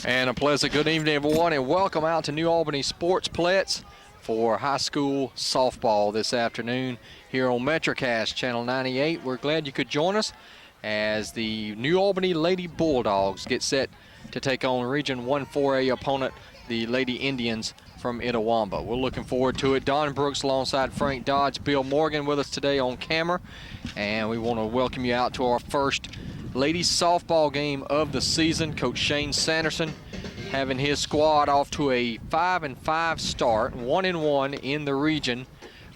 And a pleasant good evening, everyone, and welcome out to New Albany Sportsplex for high school softball this afternoon here on MetroCast Channel 98. We're glad you could join us as the New Albany Lady Bulldogs get set to take on Region 1 4A opponent, the Lady Indians from Itawamba. We're looking forward to it. Don Brooks alongside Frank Dodge, Bill Morgan with us today on camera, and we want to welcome you out to our first ladies softball game of the season. Coach Shane Sanderson having his squad off to a 5-5 start, 1-1 in the region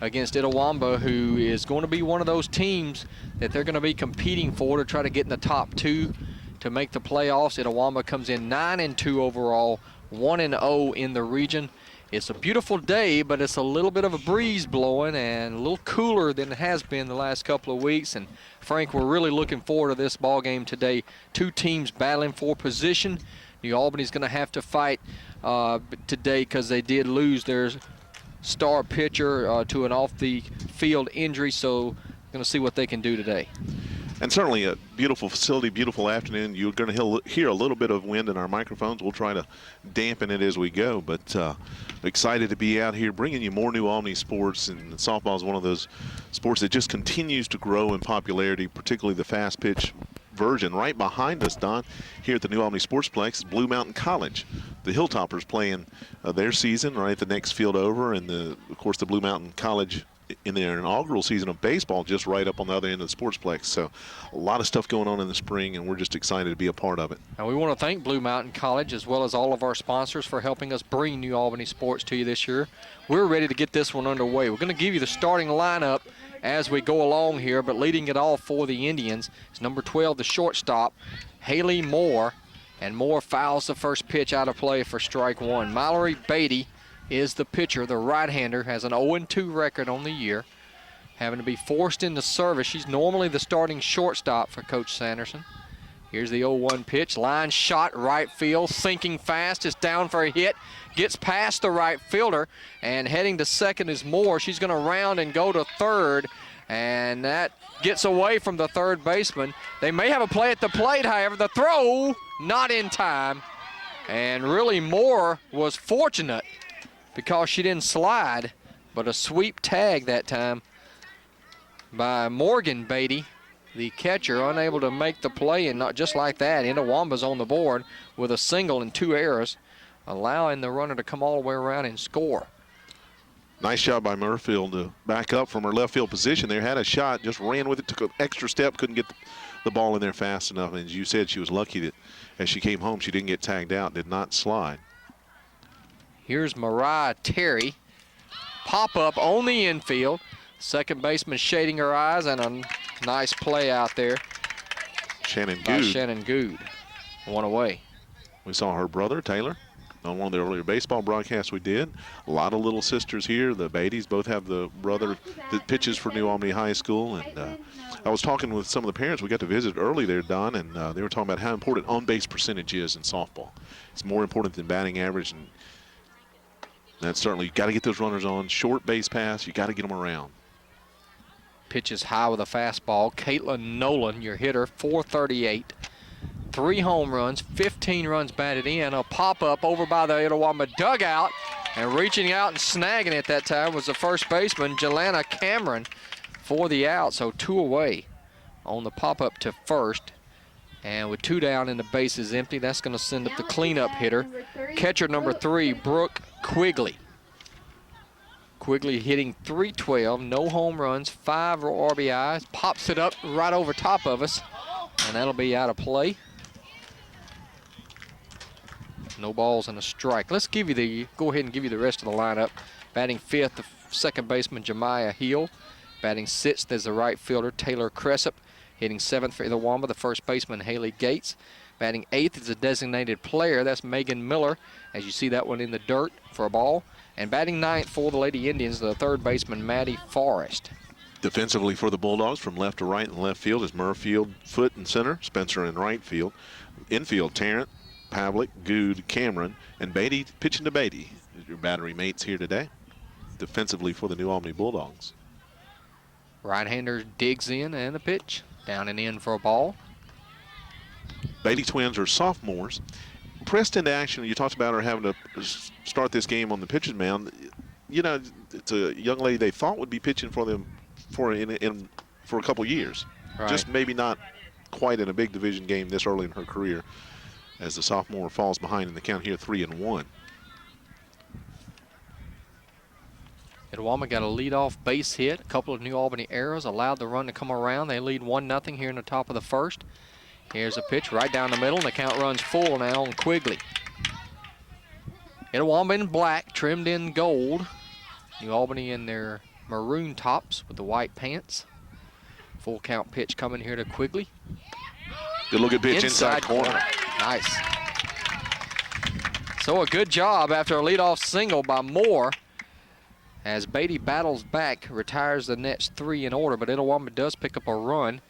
against Itawamba, who is going to be one of those teams that they're going to be competing for to try to get in the top two to make the playoffs. Itawamba comes in 9-2 overall, 1-0 in the region. It's a beautiful day, but it's a little bit of a breeze blowing and a little cooler than it has been the last couple of weeks. And Frank, we're really looking forward to this ball game today. Two teams battling for position. New Albany's going to have to fight today because they did lose their star pitcher to an off-the-field injury, so going to see what they can do today. And certainly a beautiful facility, beautiful afternoon. You're going to hear a little bit of wind in our microphones. We'll try to dampen it as we go, but excited to be out here bringing you more New Albany sports. And softball is one of those sports that just continues to grow in popularity, particularly the fast pitch version. Right behind us, Don, here at the New Albany Sportsplex is Blue Mountain College. The Hilltoppers playing their season right the next field over, and of course the Blue Mountain College in their inaugural season of baseball just right up on the other end of the Sportsplex. So a lot of stuff going on in the spring, and we're just excited to be a part of it. And we want to thank Blue Mountain College as well as all of our sponsors for helping us bring New Albany sports to you this year. We're ready to get this one underway. We're going to give you the starting lineup as we go along here, but leading it all for the Indians is number 12, the shortstop, Haley Moore, and Moore fouls the first pitch out of play for strike one. Mallory Beatty is the pitcher. The right-hander has an 0-2 record on the year, having to be forced into service. She's normally the starting shortstop for Coach Sanderson. Here's the 0-1 pitch. Line shot right field, sinking fast. It's down for a hit. Gets past the right fielder, and heading to second is Moore. She's going to round and go to third, and that gets away from the third baseman. They may have a play at the plate, however. The throw, not in time, and really Moore was fortunate because she didn't slide, but a sweep tag that time by Morgan Beatty, the catcher, unable to make the play, and not just like that, Itawamba's on the board with a single and 2 errors, allowing the runner to come all the way around and score. Nice job by Murfield to back up from her left field position there. Had a shot, just ran with it, took an extra step, couldn't get the ball in there fast enough. And as you said, she was lucky that as she came home, she didn't get tagged out, did not slide. Here's Mariah Terry. Pop up on the infield. Second baseman shading her eyes, and a nice play out there. Shannon by Good. Shannon Good. One away. We saw her brother, Taylor, on one of the earlier baseball broadcasts we did. A lot of little sisters here. The Beatties both have the brother that pitches for New Albany High School. And I was talking with some of the parents. We got to visit early there, Don, and they were talking about how important on-base percentage is in softball. It's more important than batting average, and that's certainly, you got to get those runners on. Short base pass, you got to get them around. Pitches high with a fastball. Caitlin Nolan, your hitter, 438. 3 home runs, 15 runs batted in. A pop-up over by the Itawamba dugout, and reaching out and snagging it that time was the first baseman, Jelana Cameron, for the out. So 2 away on the pop-up to first. And with 2 down and the bases empty, that's going to send up the cleanup hitter. Catcher number 3, Brooke Quigley. Quigley hitting .312, no home runs, 5 RBIs, pops it up right over top of us, and that'll be out of play. No balls and a strike. Let's go ahead and give you the rest of the lineup. Batting 5th, the second baseman, Jemiah Hill. Batting 6th is the right fielder, Taylor Cressup. Hitting 7th for Itawamba, the first baseman, Haley Gates. Batting 8th is a designated player. That's Megan Miller, as you see that one in the dirt for a ball. And batting 9th for the Lady Indians, the third baseman, Maddie Forrest. Defensively for the Bulldogs, from left to right in left field is Murfield, Foot in center, Spencer in right field. Infield, Tarrant, Pavlik, Good, Cameron, and Beatty pitching to Beatty. Your battery mates here today. Defensively for the New Albany Bulldogs. Right-hander digs in and the pitch. Down and in for a ball. Beatty twins are sophomores. pressed into action. You talked about her having to start this game on the pitcher's mound. You know, it's a young lady they thought would be pitching for them for a couple years. Right. Just maybe not quite in a big division game this early in her career, as the sophomore falls behind in the count here, 3-1. Itawamba got a leadoff base hit. A couple of New Albany arrows allowed the run to come around. They lead 1-0 here in the top of the first. Here's a pitch right down the middle, and the count runs full now on Quigley. Itawamba in black, trimmed in gold. New Albany in their maroon tops with the white pants. Full count pitch coming here to Quigley. Good looking pitch inside corner. Nice. So a good job after a leadoff single by Moore, as Beatty battles back, retires the next 3 in order, but Itawamba does pick up a run,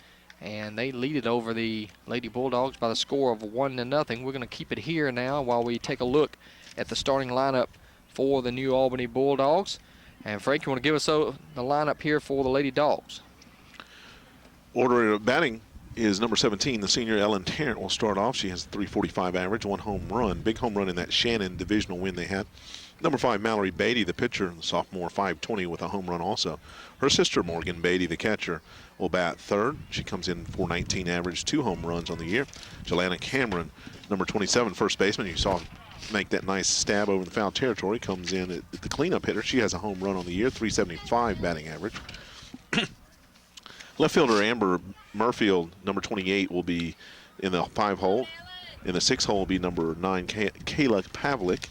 and they lead it over the Lady Bulldogs by the score of 1-0. We're going to keep it here now while we take a look at the starting lineup for the New Albany Bulldogs. And Frank, you want to give us the lineup here for the Lady Dogs? Order of batting is number 17, the senior Ellen Tarrant will start off. She has a .345 average, 1 home run. Big home run in that Shannon divisional win they had. Number 5, Mallory Beatty, the pitcher, the sophomore, .520 with a home run also. Her sister, Morgan Beatty, the catcher, will bat third. She comes in .419 average, 2 home runs on the year. Jelana Cameron, number 27, first baseman. You saw make that nice stab over the foul territory, comes in at the cleanup hitter. She has a home run on the year, .375 batting average. Left fielder Amber Murfield, number 28, will be in the 5 hole. In the 6 hole will be number 9, Kayla Pavlik.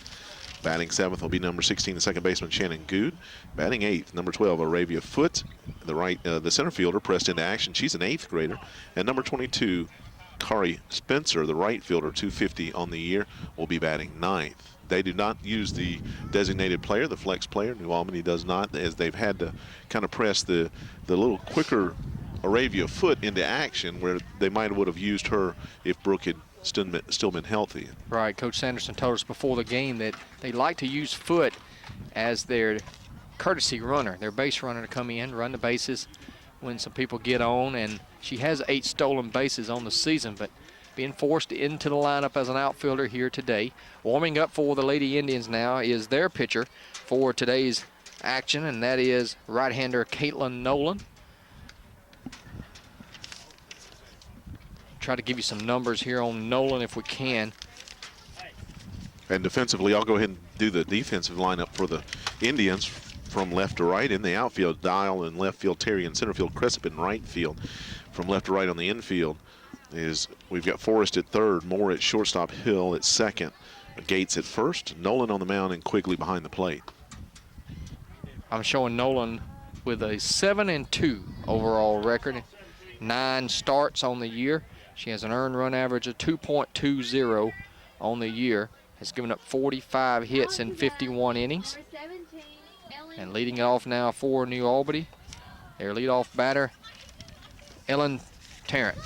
Batting 7th will be number 16, the second baseman Shannon Good. Batting 8th, number 12, Aravia Foote. The center fielder pressed into action. She's an 8th grader. And number 22, Kari Spencer, the right fielder, .250 on the year, will be batting 9th. They do not use the designated player, the flex player. New Albany does not, as they've had to kind of press the little quicker Aravia Foote into action, where they would have used her if Brooke had still been healthy. Right. Coach Sanderson told us before the game that they like to use Foote as their courtesy runner, their base runner, to come in, run the bases when some people get on. And she has 8 stolen bases on the season, but being forced into the lineup as an outfielder here today. Warming up for the Lady Indians now is their pitcher for today's action, and that is right-hander Caitlin Nolan. Try to give you some numbers here on Nolan if we can. And defensively, I'll go ahead and do the defensive lineup for the Indians from left to right. In the outfield, Dial in left field, Terry in center field, Cressup in right field. From left to right on the infield we've got Forrest at third, Moore at shortstop, Hill at second, Gates at first, Nolan on the mound, and Quigley behind the plate. I'm showing Nolan with a 7-2 overall record, 9 starts on the year. She has an earned run average of 2.20 on the year. Has given up 45 hits in 51 innings. And leading it off now for New Albany, their leadoff batter, Ellen Tarrant.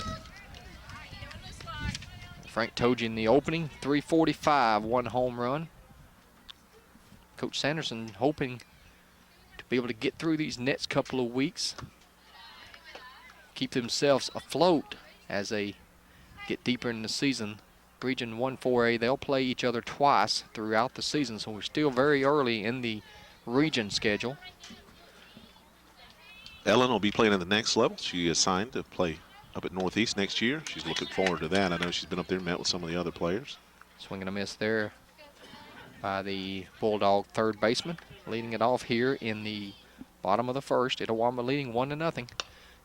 Frank told you in the opening, .345, 1 home run. Coach Sanderson hoping to be able to get through these next couple of weeks, keep themselves afloat as they get deeper in the season. Region 1-4A, they'll play each other twice throughout the season, so we're still very early in the region schedule. Ellen will be playing at the next level. She is signed to play up at Northeast next year. She's looking forward to that. I know she's been up there and met with some of the other players. Swinging a miss there by the Bulldog third baseman. Leading it off here in the bottom of the first. Itawamba leading 1-0.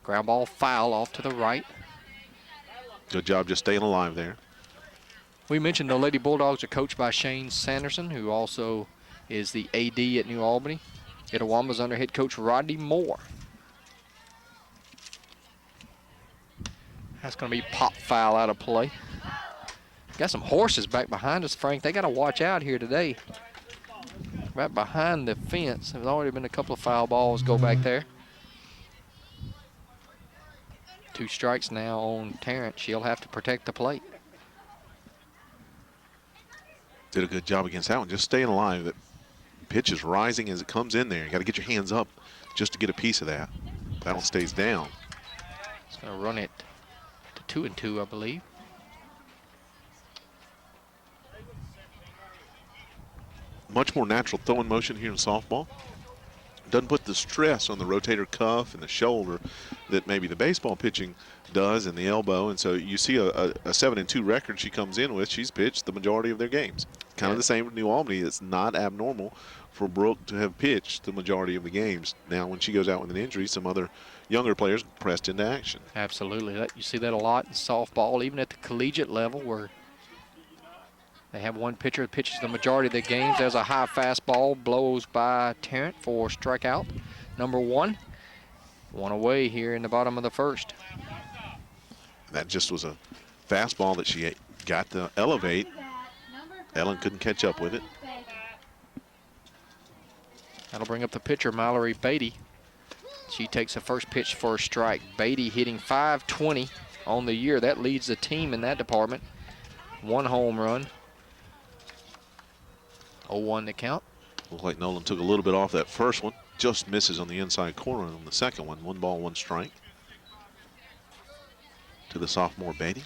Ground ball foul off to the right. Good job just staying alive there. We mentioned the Lady Bulldogs are coached by Shane Sanderson, who also is the AD at New Albany. Itawamba's under head coach Rodney Moore. That's going to be pop foul out of play. Got some horses back behind us, Frank. They got to watch out here today. Right behind the fence. There's already been a couple of foul balls go back there. 2 strikes now on Tarrant. She'll have to protect the plate. Did a good job against that one, just staying alive. That pitch is rising as it comes in there. You got to get your hands up just to get a piece of that. That one stays down. It's going to run it to 2-2, I believe. much more natural throwing motion here in softball. Doesn't put the stress on the rotator cuff and the shoulder that maybe the baseball pitching does and the elbow. And so you see a 7-2 record she comes in with. She's pitched the majority of their games. Kind of the same with New Albany. It's not abnormal for Brooke to have pitched the majority of the games. Now, when she goes out with an injury, some other younger players pressed into action. Absolutely. You see that a lot in softball, even at the collegiate level, where they have one pitcher that pitches the majority of the games. There's a high fastball, blows by Tarrant for strikeout number 1. 1 away here in the bottom of the first. That just was a fastball that she got to elevate. Ellen couldn't catch up with it. That'll bring up the pitcher, Mallory Beatty. She takes the first pitch for a strike. Beatty hitting .520 on the year. That leads the team in that department. 1 home run. 0-1 to count. Looks like Nolan took a little bit off that first one. Just misses on the inside corner on the second one. 1 ball, 1 strike. To the sophomore Beatty.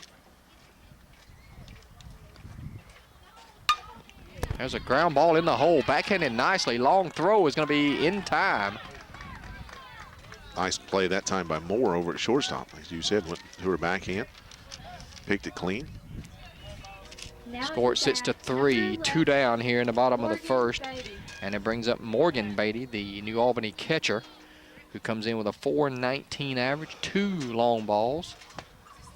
There's a ground ball in the hole. Backhanded nicely. Long throw is going to be in time. Nice play that time by Moore over at shortstop. As you said, went to her backhand. Picked it clean. Score sits to 3, 2 down here in the bottom of the first. And it brings up Morgan Beatty, the New Albany catcher, who comes in with a .419 average, 2 long balls.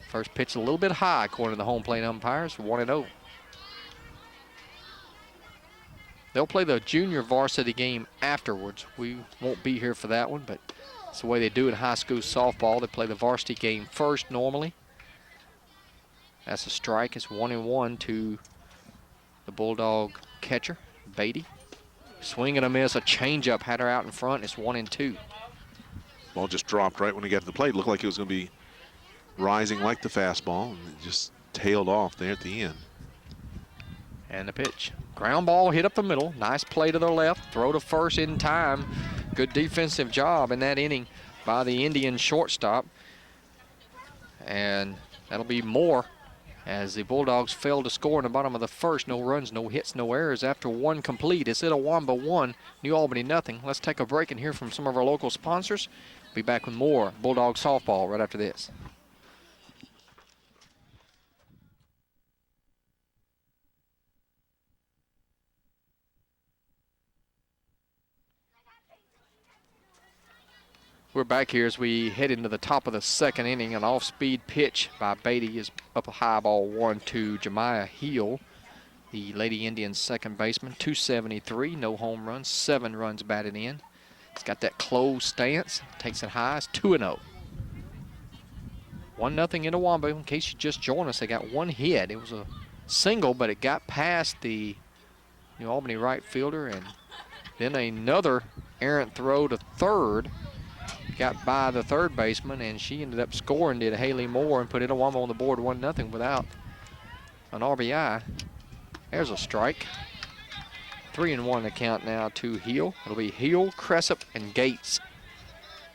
First pitch a little bit high, according to the home plate umpires, 1-0. They'll play the junior varsity game afterwards. We won't be here for that one, but it's the way they do in high school softball. They play the varsity game first normally. That's a strike. It's 1-1 to the Bulldog catcher, Beatty. Swing and a miss, a changeup had her out in front. It's 1-2. Ball just dropped right when he got to the plate. Looked like it was going to be rising like the fastball, and it just tailed off there at the end. And the pitch. Ground ball hit up the middle. Nice play to the left. Throw to first in time. Good defensive job in that inning by the Indian shortstop. And that'll be Moore as the Bulldogs failed to score in the bottom of the first. No runs, no hits, no errors after 1 complete. It's Itawamba 1, New Albany nothing. Let's take a break and hear from some of our local sponsors. Be back with more Bulldog softball right after this. We're back here as we head into the top of the second inning. An off-speed pitch by Beatty is up a high ball 1 to Jemiah Hill, the Lady Indians second baseman. .273, no home runs, 7 runs batted in. It's got that closed stance, takes it high. It's 2-0. 1-0 Itawamba. In case you just joined us, they got 1 hit. It was a single, but it got past the New Albany right fielder, and then another errant throw to third. Got by the third baseman, and she ended up scoring, did Haley Moore, and put Itawamba on the board 1-0 without an RBI. There's a strike. 3-1 the count now to Hill. It'll be Hill, Cressup, and Gates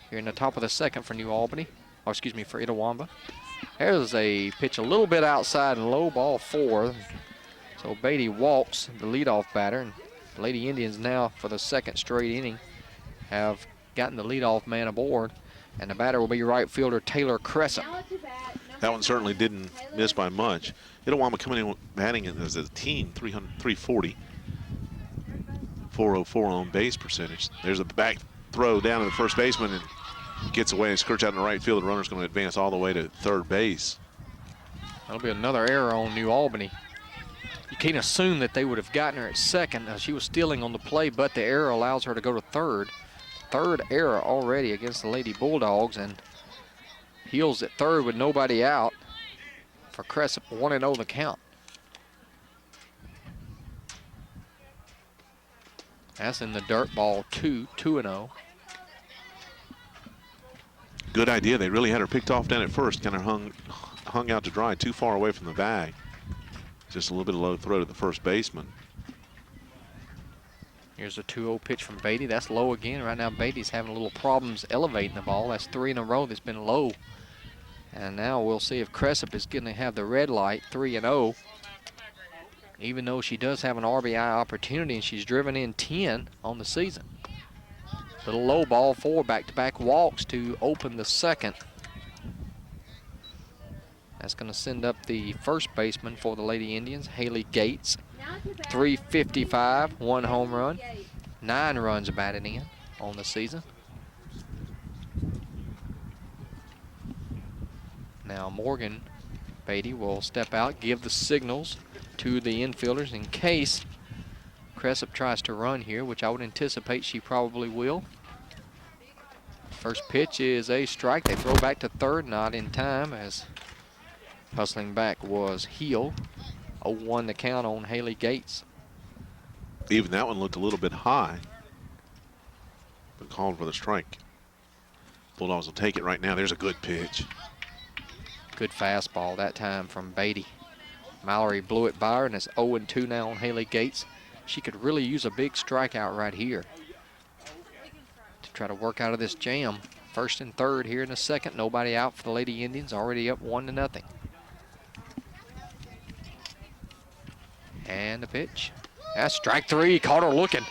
here in the top of the second for New Albany, or excuse me, for Itawamba. There's a pitch a little bit outside and low, ball 4. So Beatty walks the leadoff batter, and the Lady Indians now for the second straight inning have gotten the leadoff man aboard, and the batter will be right fielder Taylor Cressup. That one certainly didn't miss by much. Itawamba coming in batting as a team, 340, 404 on base percentage. There's a back throw down to the first baseman and gets away and skirts out in the right field. The runner's going to advance all the way to third base. That'll be another error on New Albany. You can't assume that they would have gotten her at second. She was stealing on the play, but the error allows her to go to third. Third error already against the Lady Bulldogs, and Hill's at third with nobody out for Cressup. 1-0 the count. That's in the dirt, ball 2, 2-0. Good idea. They really had her picked off down at first, kind of hung out to dry, too far away from the bag. Just a little bit of low throw to the first baseman. Here's a 2-0 pitch from Beatty. That's low again. Right now, Beatty's having a little problems elevating the ball. That's 3 in a row that's been low. And now we'll see if Cressup is going to have the red light, 3-0. even though she does have an RBI opportunity, and she's driven in 10 on the season. Little low ball, 4 back-to-back walks to open the second. That's going to send up the first baseman for the Lady Indians, Haley Gates. 355, 1 home run, 9 runs batted in on the season. Now Morgan Beatty will step out, give the signals to the infielders in case Cressup tries to run here, which I would anticipate she probably will. First pitch is a strike. They throw back to third, not in time, as hustling back was Heel. 0-1 the count on Haley Gates. Even that one looked a little bit high, but called for the strike. Bulldogs will take it right now. There's a good pitch. Good fastball that time from Beatty. Mallory blew it by her, and it's 0-2 now on Haley Gates. She could really use a big strikeout right here to try to work out of this jam. First and third here in the second. Nobody out for the Lady Indians. Already up 1-0. And the pitch. That's strike 3. Caught her looking.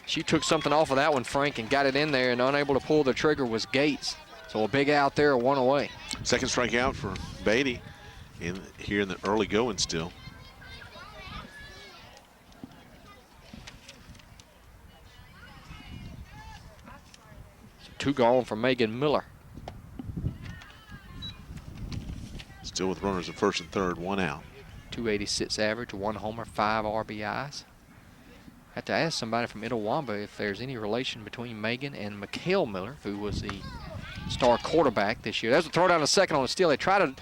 She took something off of that one, Frank, and got it in there, and unable to pull the trigger was Gates. So a big out there, 1 away. Second strikeout for Beatty here in the early going still. So 2 gone for Megan Miller. Still with runners at first and third, 1 out. 286 average, 1 homer, 5 RBIs. Have to ask somebody from Itawamba if there's any relation between Megan and Mikhail Miller, who was the star quarterback this year. There's a throw down to second on a steal. They tried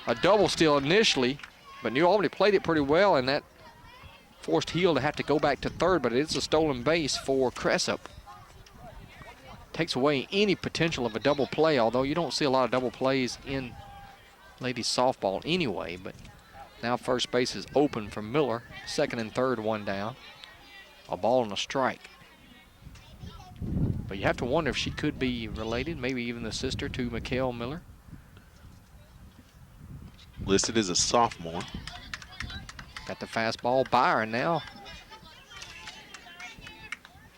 a double steal initially, but New Albany played it pretty well, and that forced Heel to have to go back to third, but it is a stolen base for Cressup. Takes away any potential of a double play, although you don't see a lot of double plays in ladies softball anyway, but now first base is open for Miller. Second and third, 1 down. A ball and a strike. But you have to wonder if she could be related, maybe even the sister to Mikhail Miller. Listed as a sophomore. Got the fastball by her now.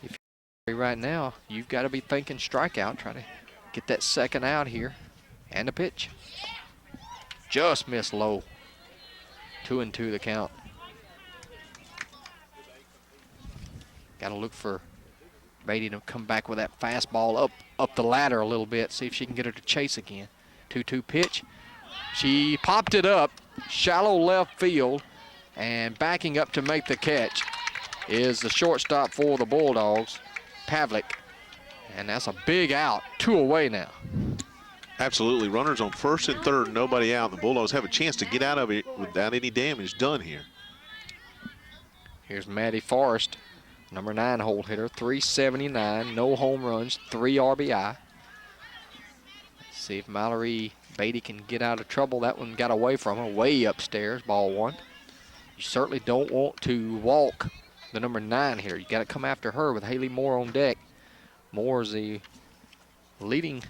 If you're right now, you've got to be thinking strikeout, try to get that second out here. And the pitch. Just missed low. 2-2 the count. Got to look for Beatty to come back with that fastball up the ladder a little bit, see if she can get her to chase again. 2-2 pitch. She popped it up, shallow left field, and backing up to make the catch is the shortstop for the Bulldogs, Pavlik. And that's a big out, 2 away now. Absolutely, runners on first and third, nobody out. The Bulldogs have a chance to get out of it without any damage done here. Here's Maddie Forrest, number 9 hole hitter, 379, no home runs, 3 RBI. Let's see if Mallory Beatty can get out of trouble. That one got away from her, way upstairs, ball 1. You certainly don't want to walk the number 9 hitter. You got to come after her with Haley Moore on deck. Moore is the leading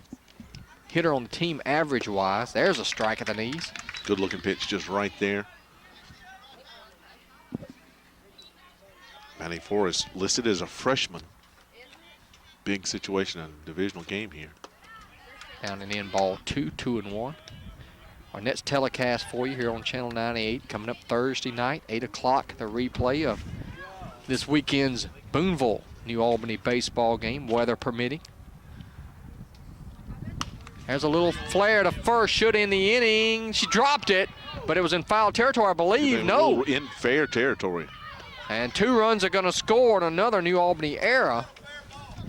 hitter on the team average-wise. There's a strike at the knees. Good looking pitch just right there. Maddie Forrest listed as a freshman. Big situation in a divisional game here. Down and in, ball 2, 2-1. Our next telecast for you here on Channel 98 coming up Thursday night, 8 o'clock, the replay of this weekend's Boonville New Albany baseball game, weather permitting. There's a little flare to first, should end the inning. She dropped it, but it was in foul territory, I believe. No. In fair territory. And 2 runs are going to score in another New Albany era.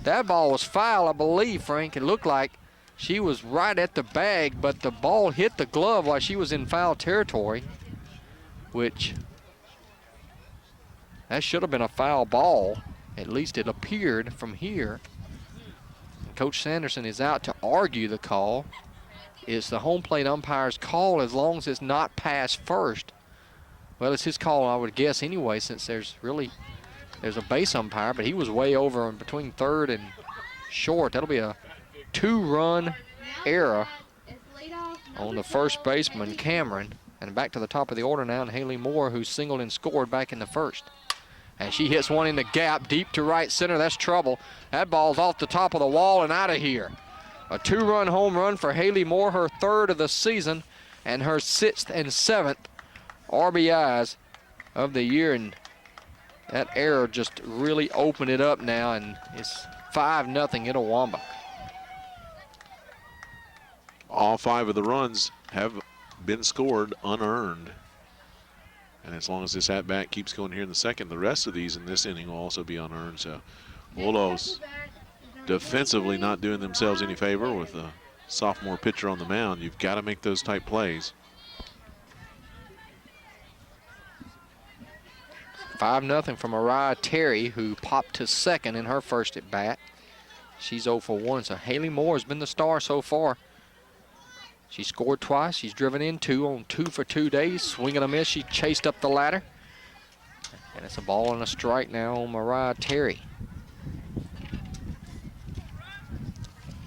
That ball was foul, I believe, Frank. It looked like she was right at the bag, but the ball hit the glove while she was in foul territory, which that should have been a foul ball. At least it appeared from here. Coach Sanderson is out to argue the call. It's the home plate umpire's call as long as it's not past first. Well, it's his call, I would guess, anyway, since there's a base umpire, but he was way over between third and short. That'll be a 2-run error on the first baseman, Cameron. And back to the top of the order now, and Haley Moore, who singled and scored back in the first. And she hits one in the gap, deep to right center. That's trouble. That ball's off the top of the wall and out of here. A 2-run home run for Haley Moore, her 3rd of the season, and her 6th and 7th RBIs of the year. And that error just really opened it up now, and it's 5-0 Itawamba. All 5 of the runs have been scored unearned. And as long as this at-bat keeps going here in the second, the rest of these in this inning will also be unearned. So Bulldogs defensively not doing themselves any favor with a sophomore pitcher on the mound. You've got to make those type plays. 5-0 from Mariah Terry, who popped to second in her first at bat. She's 0 for 1, so Haley Moore has been the star so far. She scored twice. She's driven in 2 on 2 for 2 days. Swing and a miss. She chased up the ladder. And it's a ball and a strike now on Mariah Terry.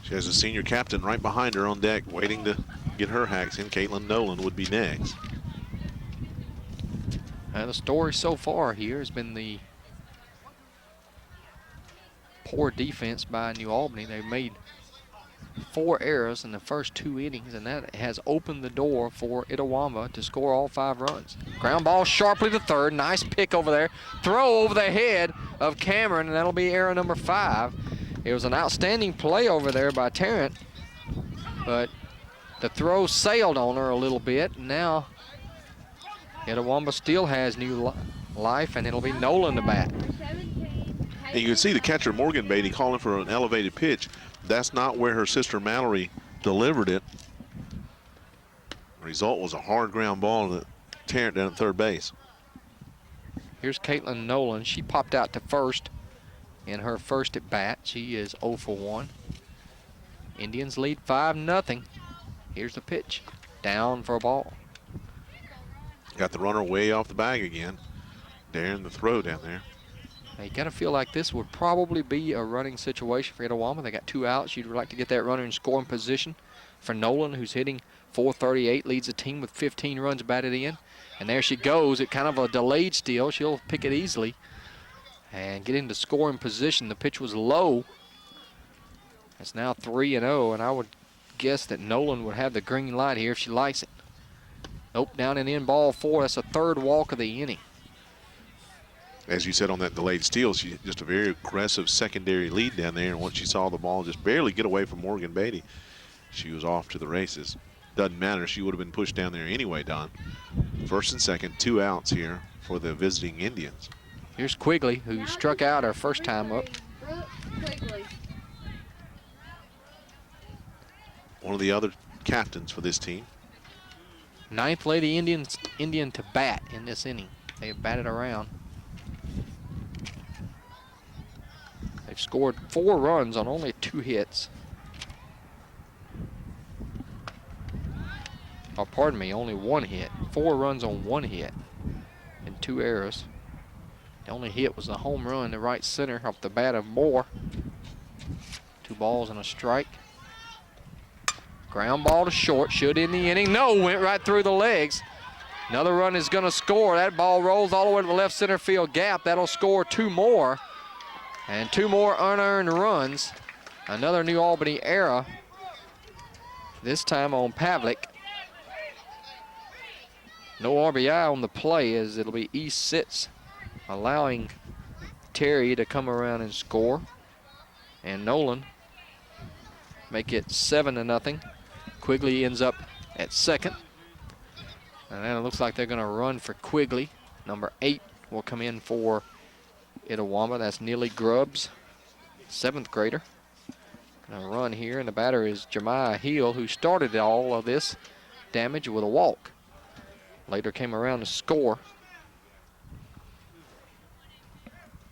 She has a senior captain right behind her on deck waiting to get her hacks in. Caitlin Nolan would be next. And the story so far here has been the poor defense by New Albany. They've made 4 errors in the first 2 innings, and that has opened the door for Itawamba to score all 5 runs. Ground ball sharply to third. Nice pick over there. Throw over the head of Cameron, and that'll be error number 5. It was an outstanding play over there by Tarrant, but the throw sailed on her a little bit. Now Itawamba still has new life, and it'll be Nolan to bat. And you can see the catcher, Morgan Beatty, calling for an elevated pitch. That's not where her sister Mallory delivered it. The result was a hard ground ball to Tarrant down at third base. Here's Caitlin Nolan. She popped out to first in her first at bat. She is 0 for 1. Indians lead 5-0. Here's the pitch. Down for a ball. Got the runner way off the bag again. Daring the throw down there. Now you got to feel like this would probably be a running situation for Itawamba. They got 2 outs. You'd like to get that runner in scoring position for Nolan, who's hitting .438, leads the team with 15 runs batted in. And there she goes at kind of a delayed steal. She'll pick it easily and get into scoring position. The pitch was low. It's now 3-0, and I would guess that Nolan would have the green light here if she likes it. Nope, down and in, ball 4. That's a 3rd walk of the inning. As you said on that delayed steal, she just a very aggressive secondary lead down there. And once she saw the ball just barely get away from Morgan Beatty, she was off to the races. Doesn't matter. She would have been pushed down there anyway, Don. First and second, 2 outs here for the visiting Indians. Here's Quigley, who struck out her first time up. One of the other captains for this team. 9th Lady Indian to bat in this inning. They have batted around. They've scored 4 runs on only 2 hits. Oh, pardon me, only 1 hit. 4 runs on 1 hit and 2 errors. The only hit was a home run to right center off the bat of Moore. 2 balls and a strike. Ground ball to short, should end the inning. No, went right through the legs. Another run is going to score. That ball rolls all the way to the left center field gap. That'll score 2 more. And 2 more unearned runs. Another New Albany error. This time on Pavlik. No RBI on the play as it'll be East Sitz, allowing Terry to come around and score. And Nolan make it 7-0. Quigley ends up at second. And then it looks like they're going to run for Quigley. Number 8 will come in for Itawamba. That's Neely Grubbs, 7th grader. Gonna run here, and the batter is Jemiah Hill, who started all of this damage with a walk. Later came around to score.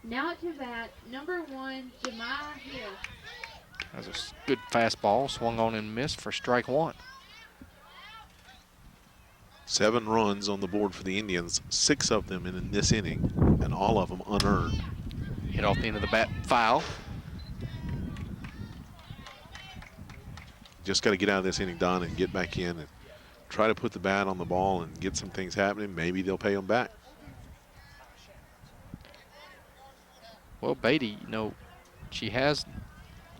Now to bat, number 1, Jemiah Hill. That's a good fastball, swung on and missed for strike 1. 7 runs on the board for the Indians, 6 of them in this inning, and all of them unearned. Hit off the end of the bat, foul. Just got to get out of this inning, Don, and get back in and try to put the bat on the ball and get some things happening. Maybe they'll pay them back. Well, Beatty, she has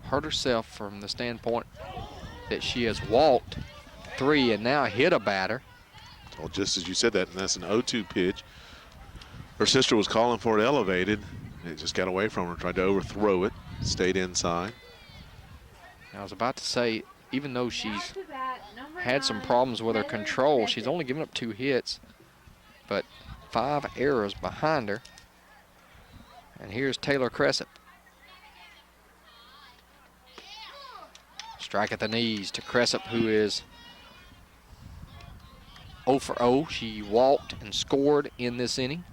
hurt herself from the standpoint that she has walked 3 and now hit a batter. Well, just as you said that, and that's an 0-2 pitch. Her sister was calling for it elevated. It just got away from her, tried to overthrow it, stayed inside. I was about to say, even though she's had some problems with her control, she's only given up 2 hits, but 5 errors behind her. And here's Taylor Cressup. Strike at the knees to Cressup, who is 0 for 0. She walked and scored in this inning.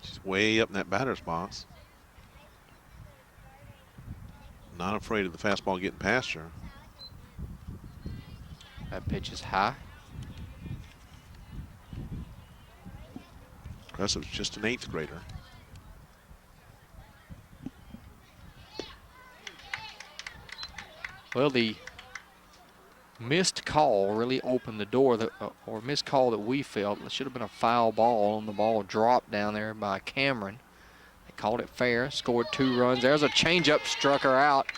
She's way up in that batter's box. Not afraid of the fastball getting past her. That pitch is high. Cressup's just an 8th grader. Well, the missed call really opened the door, or missed call that we felt. It should have been a foul ball, and the ball dropped down there by Cameron. They called it fair, scored 2 runs. There's a changeup, struck her out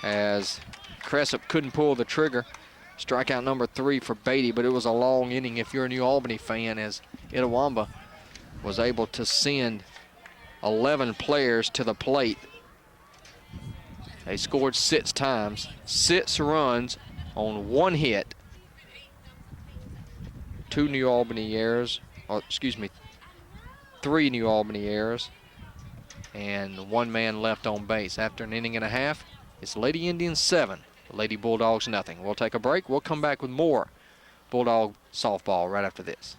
as Cressup couldn't pull the trigger. Strikeout number 3 for Beatty, but it was a long inning if you're a New Albany fan, as Itawamba was able to send 11 players to the plate. They scored 6 times, 6 runs on 1 hit. 2 New Albany errors, or excuse me, 3 New Albany errors, and 1 man left on base. After an inning and a half, it's Lady Indians 7, Lady Bulldogs nothing. We'll take a break. We'll come back with more Bulldog softball right after this.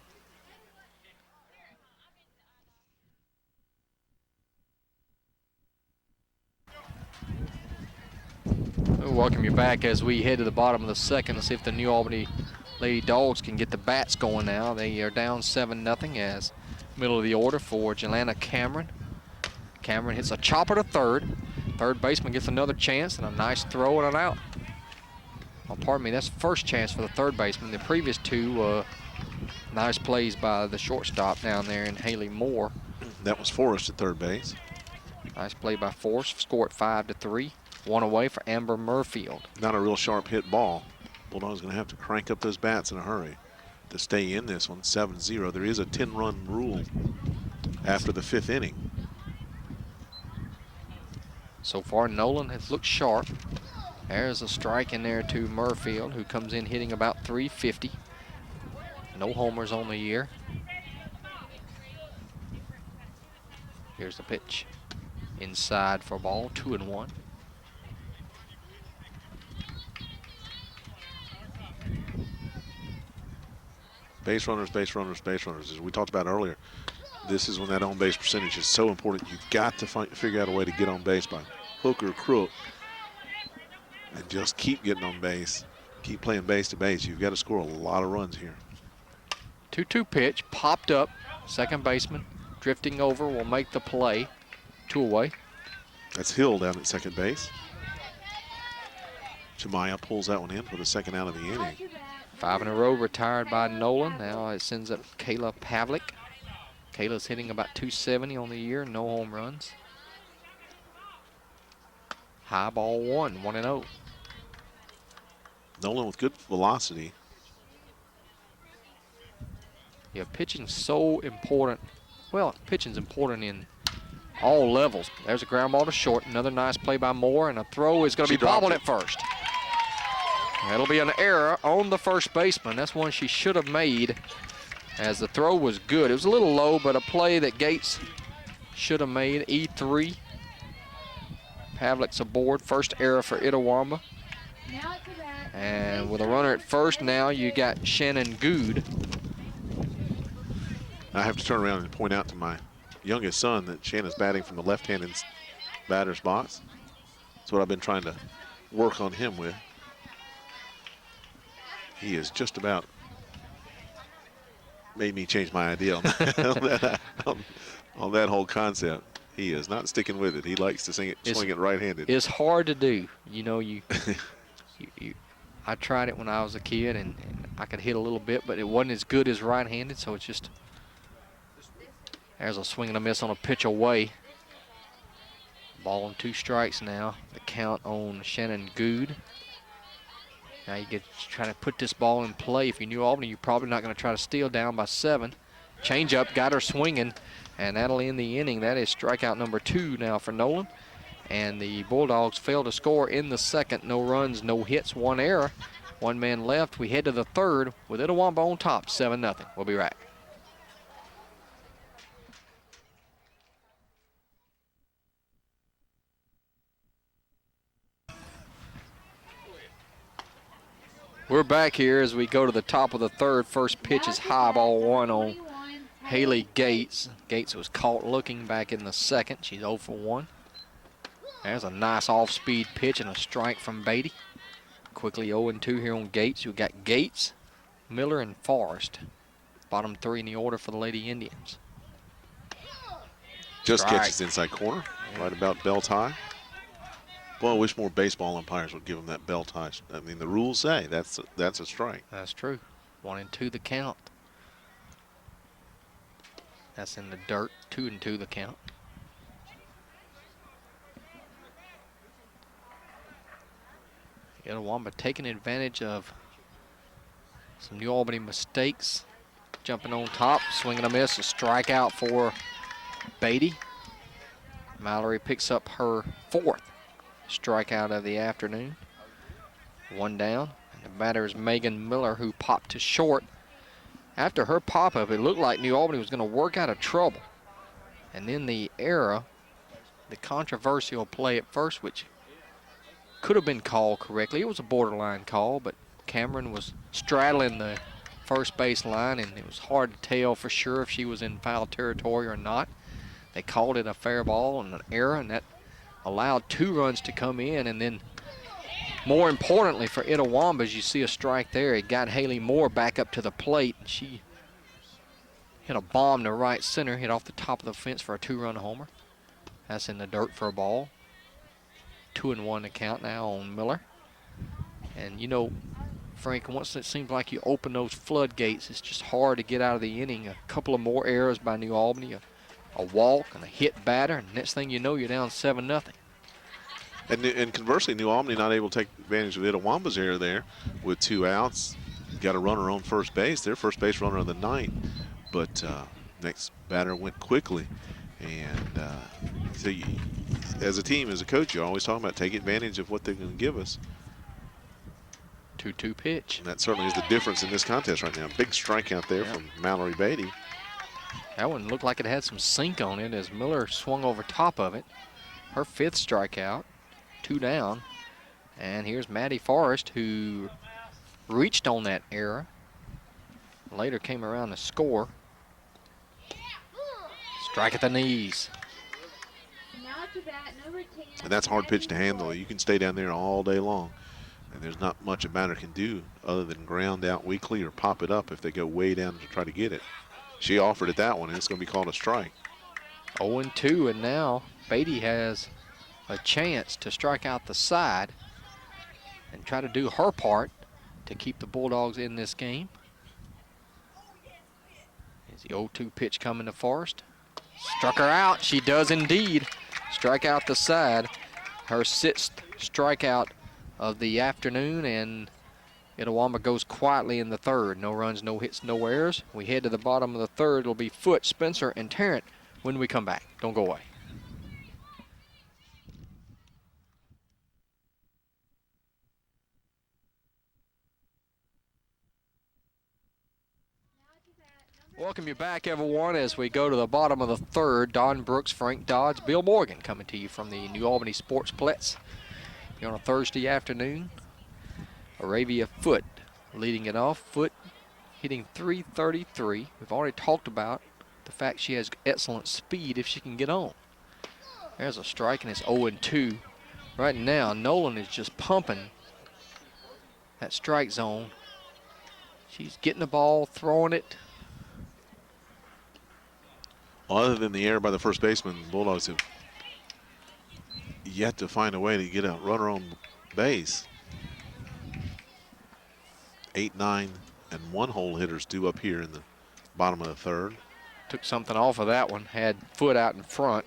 We'll welcome you back as we head to the bottom of the second to see if the New Albany Lady Dogs can get the bats going now. They are down 7-0 as middle of the order for Jelana Cameron. Cameron hits a chopper to third. Third baseman gets another chance and a nice throw and an out. Oh, pardon me, that's first chance for the third baseman. The previous 2 nice plays by the shortstop down there in Haley Moore. That was Forrest at third base. Nice play by Forrest. Score at 5-3. 1 away for Amber Murfield. Not a real sharp hit ball. Bulldogs going to have to crank up those bats in a hurry to stay in this one. 7-0. There is a 10-run rule after the 5th inning. So far, Nolan has looked sharp. There's a strike in there to Murfield, who comes in hitting about 350. No homers on the year. Here's the pitch. Inside for ball, 2-1. Base runners, base runners, base runners. As we talked about earlier, this is when that on-base percentage is so important. You've got to figure out a way to get on base by hook or crook and just keep getting on base. Keep playing base to base. You've got to score a lot of runs here. 2-2 pitch, popped up. Second baseman drifting over will make the play. 2 away. That's Hill down at second base. Jemiah pulls that one in for the second out of the inning. 5 in a row retired by Nolan. Now it sends up Kayla Pavlik. Kayla's hitting about 270 on the year, no home runs. High ball 1-0. Nolan with good velocity. Yeah, pitching's so important. Well, pitching's important in all levels. There's a ground ball to short. Another nice play by Moore, and a throw is going to be bobbled at first. That'll be an error on the first baseman. That's one she should have made, as the throw was good. It was a little low, but a play that Gates should have made. E3. Pavlik's aboard. First error for Itawamba. And with a runner at first, now you got Shannon Good. I have to turn around and point out to my youngest son that Shannon's batting from the left-handed batter's box. That's what I've been trying to work on him with. He is just about made me change my idea on that, on that whole concept. He is not sticking with it. He likes to swing it right-handed. It's hard to do. You know, I tried it when I was a kid, and I could hit a little bit, but it wasn't as good as right-handed, so it's just, there's a swing and a miss on a pitch away. Ball and 2 strikes now. The count on Shannon Good. Now you get try to put this ball in play. If you knew Albany, you're probably not going to try to steal down by 7. Change up, got her swinging, and that'll end the inning. That is strikeout number 2 now for Nolan. And the Bulldogs fail to score in the second. No runs, no hits, 1 error. 1 man left. We head to the third with Itawamba on top, 7-0. We'll be right. We're back here as we go to the top of the third. First pitch is high, ball 1 on Haley Gates. Gates was caught looking back in the second. She's 0 for 1. There's a nice off-speed pitch and a strike from Beatty. Quickly 0-2 here on Gates. We've got Gates, Miller, and Forrest. Bottom 3 in the order for the Lady Indians. Just catches inside corner, right about belt high. Boy, I wish more baseball umpires would give them that belt high. I mean, the rules say that's a strike. That's true. 1-2 the count. That's in the dirt. 2-2 the count. Itawamba taking advantage of some New Albany mistakes. Jumping on top, swinging a miss, a strikeout for Beatty. Mallory picks up her 4th strikeout of the afternoon. 1 down. And the batter is Megan Miller, who popped to short. After her pop-up, it looked like New Albany was going to work out of trouble. And then the error, the controversial play at first, which could have been called correctly. It was a borderline call, but Cameron was straddling the first base line, and it was hard to tell for sure if she was in foul territory or not. They called it a fair ball and an error, and that allowed 2 runs to come in. And then, more importantly for Itawamba, as you see a strike there, it got Haley Moore back up to the plate, and she hit a bomb to right center, hit off the top of the fence for a 2-run homer. That's in the dirt for a ball. 2-1 the count now on Miller. And you know, Frank, once it seems like you open those floodgates, it's just hard to get out of the inning. A couple of more errors by New Albany, a walk and a hit batter, and next thing you know, you're down 7-0. And conversely, New Albany not able to take advantage of Itawamba's error there with 2 outs. Got a runner on first base. Their first base runner of the night, but next batter went quickly. And so you, as a team, as a coach, you're always talking about take advantage of what they're going to give us. 2-2 pitch. And that certainly is the difference in this contest right now. Big strikeout there from Mallory Beatty. That one looked like it had some sink on it as Miller swung over top of it. Her 5th strikeout, 2 down. And here's Maddie Forrest, who reached on that error. Later came around to score. Strike at the knees. And that's a hard pitch to handle. You can stay down there all day long, and there's not much a batter can do other than ground out weakly or pop it up if they go way down to try to get it. She offered it that one, and it's going to be called a strike. 0-2, and now Beatty has a chance to strike out the side and try to do her part to keep the Bulldogs in this game. Is the 0-2 pitch coming to Forrest? Struck her out. She does indeed strike out the side. Her 6th strikeout of the afternoon, and Itawamba goes quietly in the third. No runs, no hits, no errors. We head to the bottom of the third. It'll be Foote, Spencer, and Tarrant when we come back. Don't go away. Welcome you back, everyone, as we go to the bottom of the third. Don Brooks, Frank Dodds, Bill Morgan coming to you from the New Albany Sportsplex here on a Thursday afternoon. Arabia Foote leading it off. Foote hitting .333. We've already talked about the fact she has excellent speed if she can get on. There's a strike, and it's 0-2. Right now, Nolan is just pumping that strike zone. She's getting the ball, throwing it. Other than the error by the first baseman, the Bulldogs have yet to find a way to get a runner on base. 8, 9, and 1 hole hitters due up here in the bottom of the third. Took something off of that one. Had foot out in front.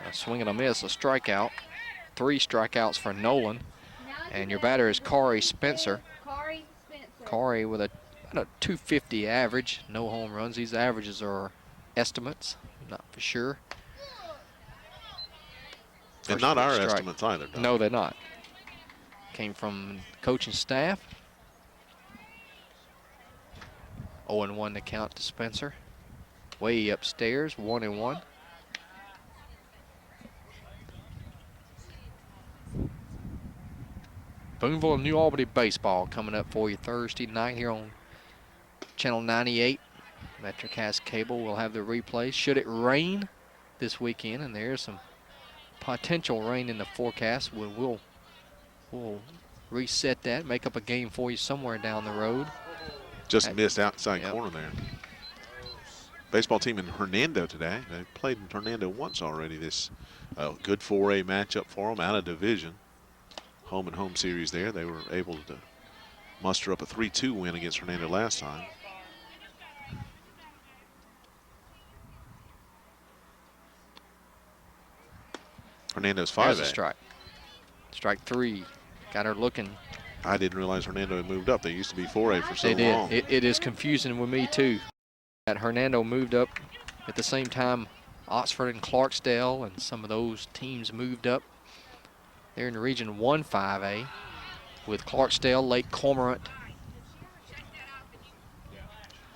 A swing and a miss, a strikeout. 3 strikeouts for Nolan. And your batter is Corey Spencer. Corey with about a 250 average. No home runs. These averages are estimates, not for sure. And not our estimates either, Doug. No, they're not. Came from coaching staff. 0-1 to count to Spencer. Way upstairs, 1-1. Boonville and New Albany baseball coming up for you Thursday night here on Channel 98. MetroCast Cable will have the replays. Should it rain this weekend, and there's some potential rain in the forecast, we'll reset that, make up a game for you somewhere down the road. Just missed outside corner there. Baseball team in Hernando today. They played in Hernando once already. This good 4A matchup for them out of division. Home and home series there. They were able to muster up a 3-2 win against Hernando last time. Hernando's 5A. There's a strike. Strike 3. Got her looking. I didn't realize Hernando had moved up. They used to be 4A for so long. It is confusing with me too. That Hernando moved up at the same time Oxford and Clarksdale and some of those teams moved up. They're in Region 1 5A with Clarksdale, Lake Cormorant.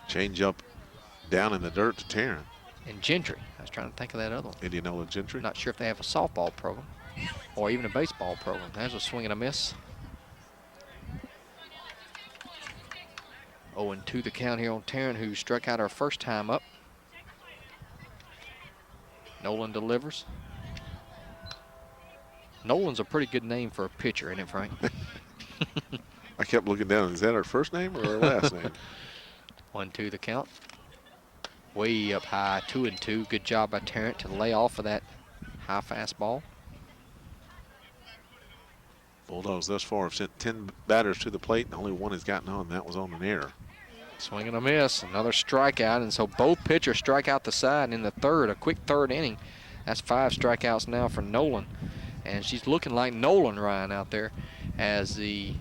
Change up down in the dirt to Tarrant. And Gentry. I was trying to think of that other one. Indianola Gentry. Not sure if they have a softball program or even a baseball program. There's a swing and a miss. 0-2 the count here on Tarrant, who struck out her first time up. Nolan delivers. Nolan's a pretty good name for a pitcher, isn't it, Frank? I kept looking down. Is that our first name or our last name? 1-2 the count. Way up high, 2-2. Good job by Tarrant to lay off of that high fastball. Bulldogs thus far have sent 10 batters to the plate, and only 1 has gotten on. That was on an error. Swing and a miss, another strikeout, and so both pitchers strike out the side in the third, a quick third inning. That's 5 strikeouts now for Nolan, and she's looking like Nolan Ryan out there as the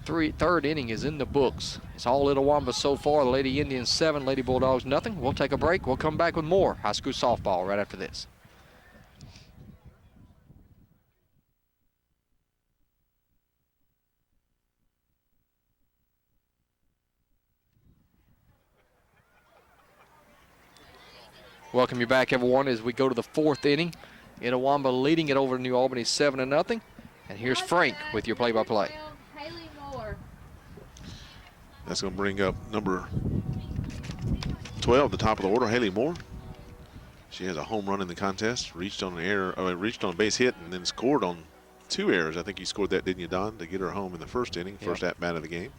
third inning is in the books. It's all Itawamba so far. The Lady Indians 7, Lady Bulldogs nothing. We'll take a break. We'll come back with more high school softball right after this. Welcome you back, everyone, as we go to the 4th inning. Itawamba leading it over to New Albany 7-0. And here's Frank with your play-by-play. That's going to bring up number 12, the top of the order, Haley Moore. She has a home run in the contest, reached on a base hit, and then scored on 2 errors. I think you scored that, didn't you, Don, to get her home in the first inning, first at-bat of the game,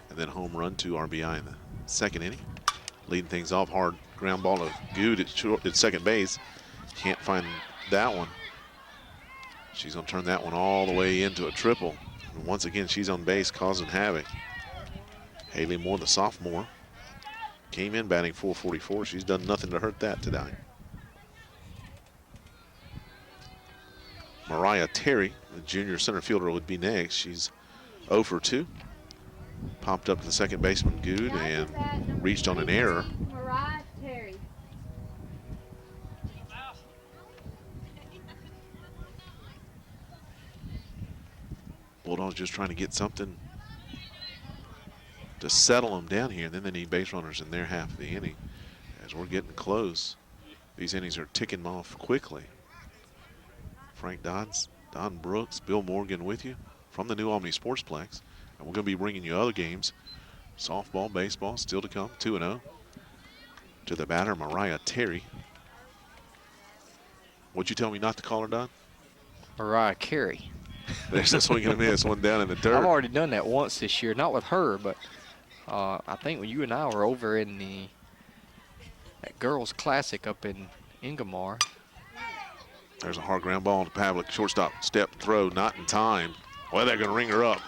and then home run, 2 RBI in the second inning. Leading things off, hard ground ball to Good at second base. Can't find that one. She's going to turn that one all the way into a triple. And once again, she's on base, causing havoc. Haley Moore, the sophomore, came in batting .444. She's done nothing to hurt that today. Mariah Terry, the junior center fielder, would be next. She's 0 for 2. Popped up to the second baseman, Good, and reached on an error. Mariah Terry. Bulldogs just trying to get something to settle them down here, and then they need base runners in their half of the inning. As we're getting close, these innings are ticking off quickly. Frank Dodds, Don Brooks, Bill Morgan with you from the New Albany Sportsplex. And we're going to be bringing you other games. Softball, baseball, still to come, 2-0. To the batter, Mariah Terry. What'd you tell me not to call her, Don? Mariah Carey. There's a swing and a miss, one down in the dirt. I've already done that once this year, not with her, but I think when you and I were over in that girls' classic up in Ingomar. There's a hard ground ball to Pavlik. Shortstop step throw, not in time. Well, they're going to ring her up.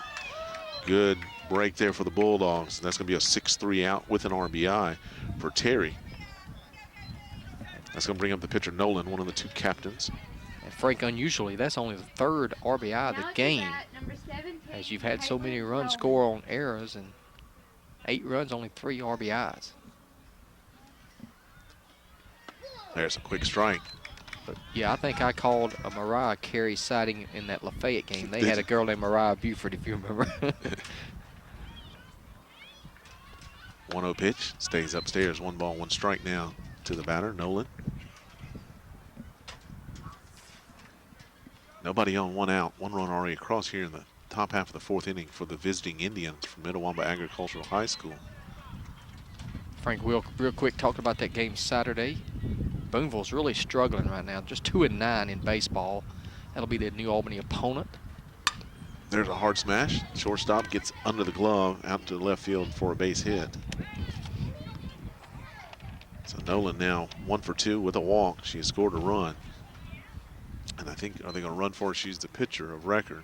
Good break there for the Bulldogs. That's going to be a 6-3 out with an RBI for Terry. That's going to bring up the pitcher Nolan, one of the two captains. And Frank, unusually, that's only the third RBI of the game, number 17, as you've had so many Caitlin runs Rowan. score on errors, and 8 runs, only 3 RBIs. There's a quick strike. But yeah, I think I called a Mariah Carey sighting in that Lafayette game. They had a girl named Mariah Buford, if you remember. 1-0 pitch, stays upstairs. 1 ball, 1 strike now to the batter, Nolan. Nobody on, 1 out. 1 run already across here in the top half of the 4th inning for the visiting Indians from Itawamba Agricultural High School. Frank, real quick, talked about that game Saturday. Boonville's really struggling right now, just 2-9 in baseball. That'll be the New Albany opponent. There's a hard smash. Shortstop gets under the glove out to the left field for a base hit. So Nolan now 1 for 2 with a walk. She has scored a run. And I think, are they going to run for her? She's the pitcher of record.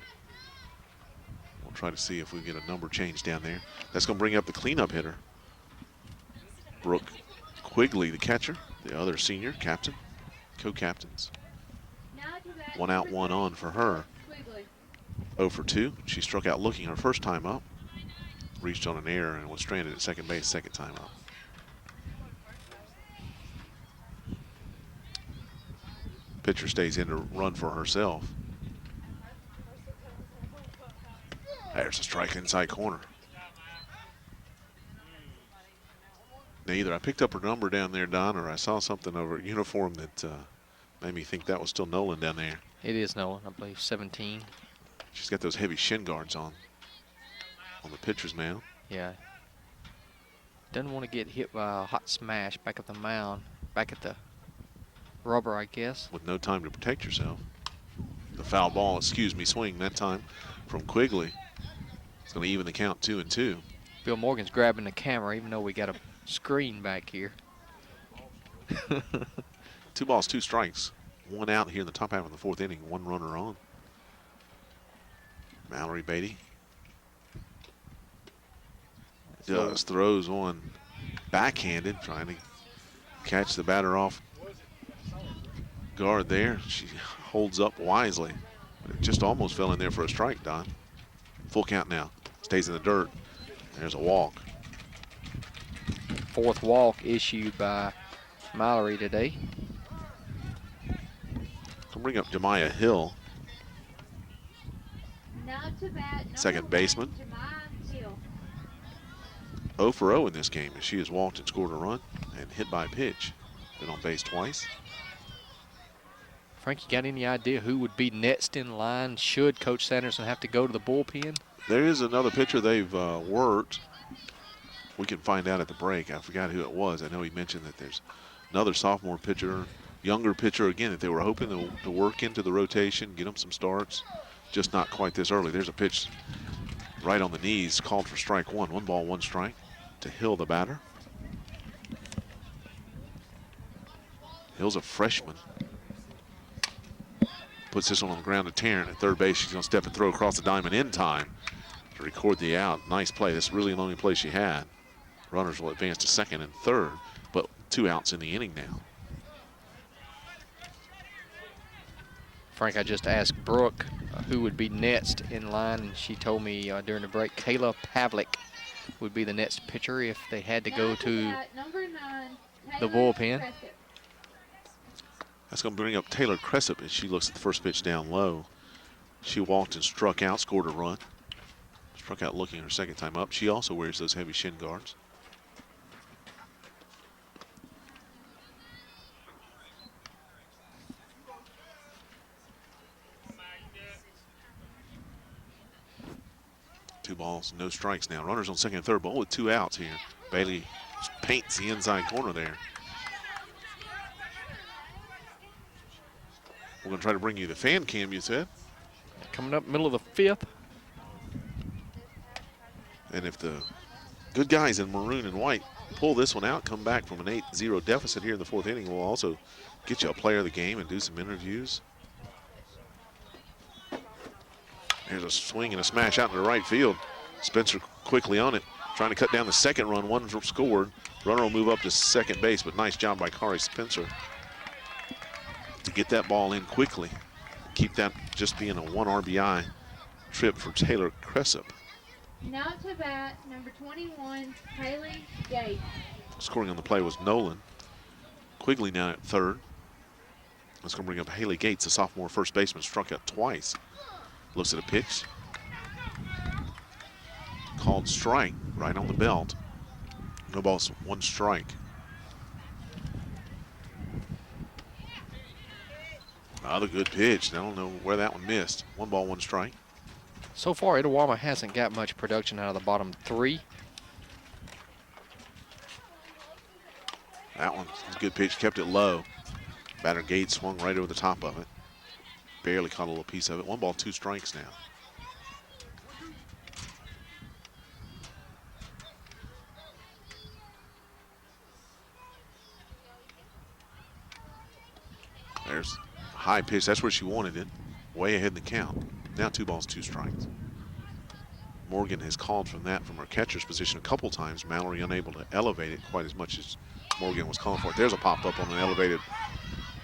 We'll try to see if we get a number change down there. That's going to bring up the cleanup hitter, Brooke Quigley, the catcher, the other senior captain, co-captains. 1 out, 1 on for her. 0 for 2. She struck out looking her first time up, reached on an error, and was stranded at second base second time up. Pitcher stays in to run for herself. There's a strike inside corner. Now either I picked up her number down there, Don, or I saw something over a uniform that made me think that was still Nolan down there. It is Nolan, I believe, 17. She's got those heavy shin guards on the pitcher's mound. Yeah. Doesn't want to get hit by a hot smash back at the mound, back at the rubber, I guess. With no time to protect yourself. The foul ball, swing that time from Quigley. It's going to even the count 2-2. Bill Morgan's grabbing the camera, even though we got a screen back here. 2 balls, 2 strikes. 1 out here in the top half of the 4th inning. 1 runner on. Mallory Beatty throws one backhanded, trying to catch the batter off guard there. She holds up wisely, but it just almost fell in there for a strike, Don. Full count now. Stays in the dirt. There's a walk. 4th walk issued by Mallory today. We'll bring up Jemiah Hill, Now to bat, second number baseman. 1, Jemiah Hill. 0 for 0 in this game as she has walked and scored a run and hit by a pitch. Been on base twice. Frank, you got any idea who would be next in line should Coach Sanderson have to go to the bullpen? There is another pitcher they've worked. We can find out at the break. I forgot who it was. I know he mentioned that there's another sophomore pitcher, younger pitcher again, that they were hoping to work into the rotation, get them some starts. Just not quite this early. There's a pitch right on the knees, called for strike 1. 1 ball, 1 strike to Hill, the batter. Hill's a freshman. Puts this one on the ground to Tarrant at third base. She's going to step and throw across the diamond in time to record the out. Nice play. This is really the only play she had. Runners will advance to second and third, but 2 outs in the inning now. Frank, I just asked Brooke who would be next in line, and she told me during the break Kayla Pavlik would be the next pitcher if they had to go to Number 9, the bullpen. Crescent. That's going to bring up Taylor Cressup as she looks at the first pitch down low. She walked and struck out, scored a run. Struck out looking her second time up. She also wears those heavy shin guards. Two balls, no strikes now. Runners on second and third, but with 2 outs here. Bailey paints the inside corner there. We're going to try to bring you the fan cam, you said. Coming up middle of the 5th. And if the good guys in maroon and white pull this one out, come back from an 8-0 deficit here in the 4th inning, we'll also get you a player of the game and do some interviews. There's a swing and a smash out into the right field. Spencer quickly on it, trying to cut down the second run. One scored. Runner will move up to second base, but nice job by Kari Spencer to get that ball in quickly. Keep that just being a 1 RBI trip for Taylor Cressup. Now to bat, number 21, Haley Gates. Scoring on the play was Nolan. Quigley now at third. That's going to bring up Haley Gates, a sophomore first baseman, struck out twice. Looks at a pitch. Called strike right on the belt. No balls, 1 strike. Another good pitch. I don't know where that one missed. 1 ball, 1 strike. So far, Itawamba hasn't got much production out of the bottom 3. That one was a good pitch, kept it low. Batter Gates swung right over the top of it. Barely caught a little piece of it. 1 ball, 2 strikes now. There's a high pitch. That's where she wanted it. Way ahead in the count. Now 2 balls, 2 strikes. Morgan has called from that from her catcher's position a couple times. Mallory unable to elevate it quite as much as Morgan was calling for it. There's a pop-up on an elevated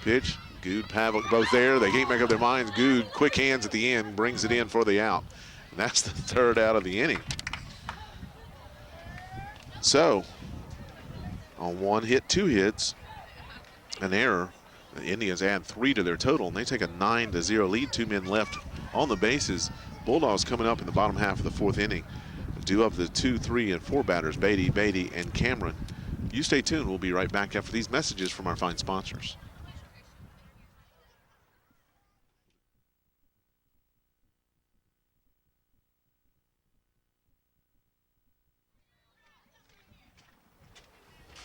pitch. Good, Pavlik both there. They can't make up their minds. Good, quick hands at the end, brings it in for the out. And that's the 3rd out of the inning. So, on 1 hit, 2 hits, an error, the Indians add 3 to their total, and they take a 9-0 lead. 2 men left on the bases. Bulldogs coming up in the bottom half of the 4th inning. Due up the 2, 3, and 4 batters, Beatty, and Cameron. You stay tuned. We'll be right back after these messages from our fine sponsors.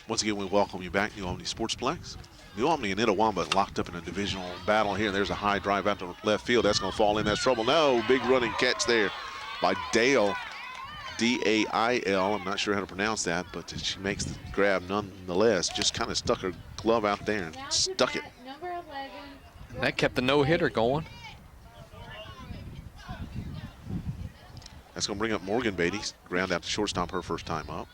Once again, we welcome you back, New Albany Sportsplex. New Albany and Itawamba locked up in a divisional battle here. There's a high drive out to left field. That's going to fall in. That's trouble. No, big running catch there by Dale, D-A-I-L. I'm not sure how to pronounce that, but she makes the grab nonetheless. Just kind of stuck her glove out there and stuck it. Number 11. That kept the no-hitter going. That's going to bring up Morgan Beatty. Ground out to shortstop her first time up.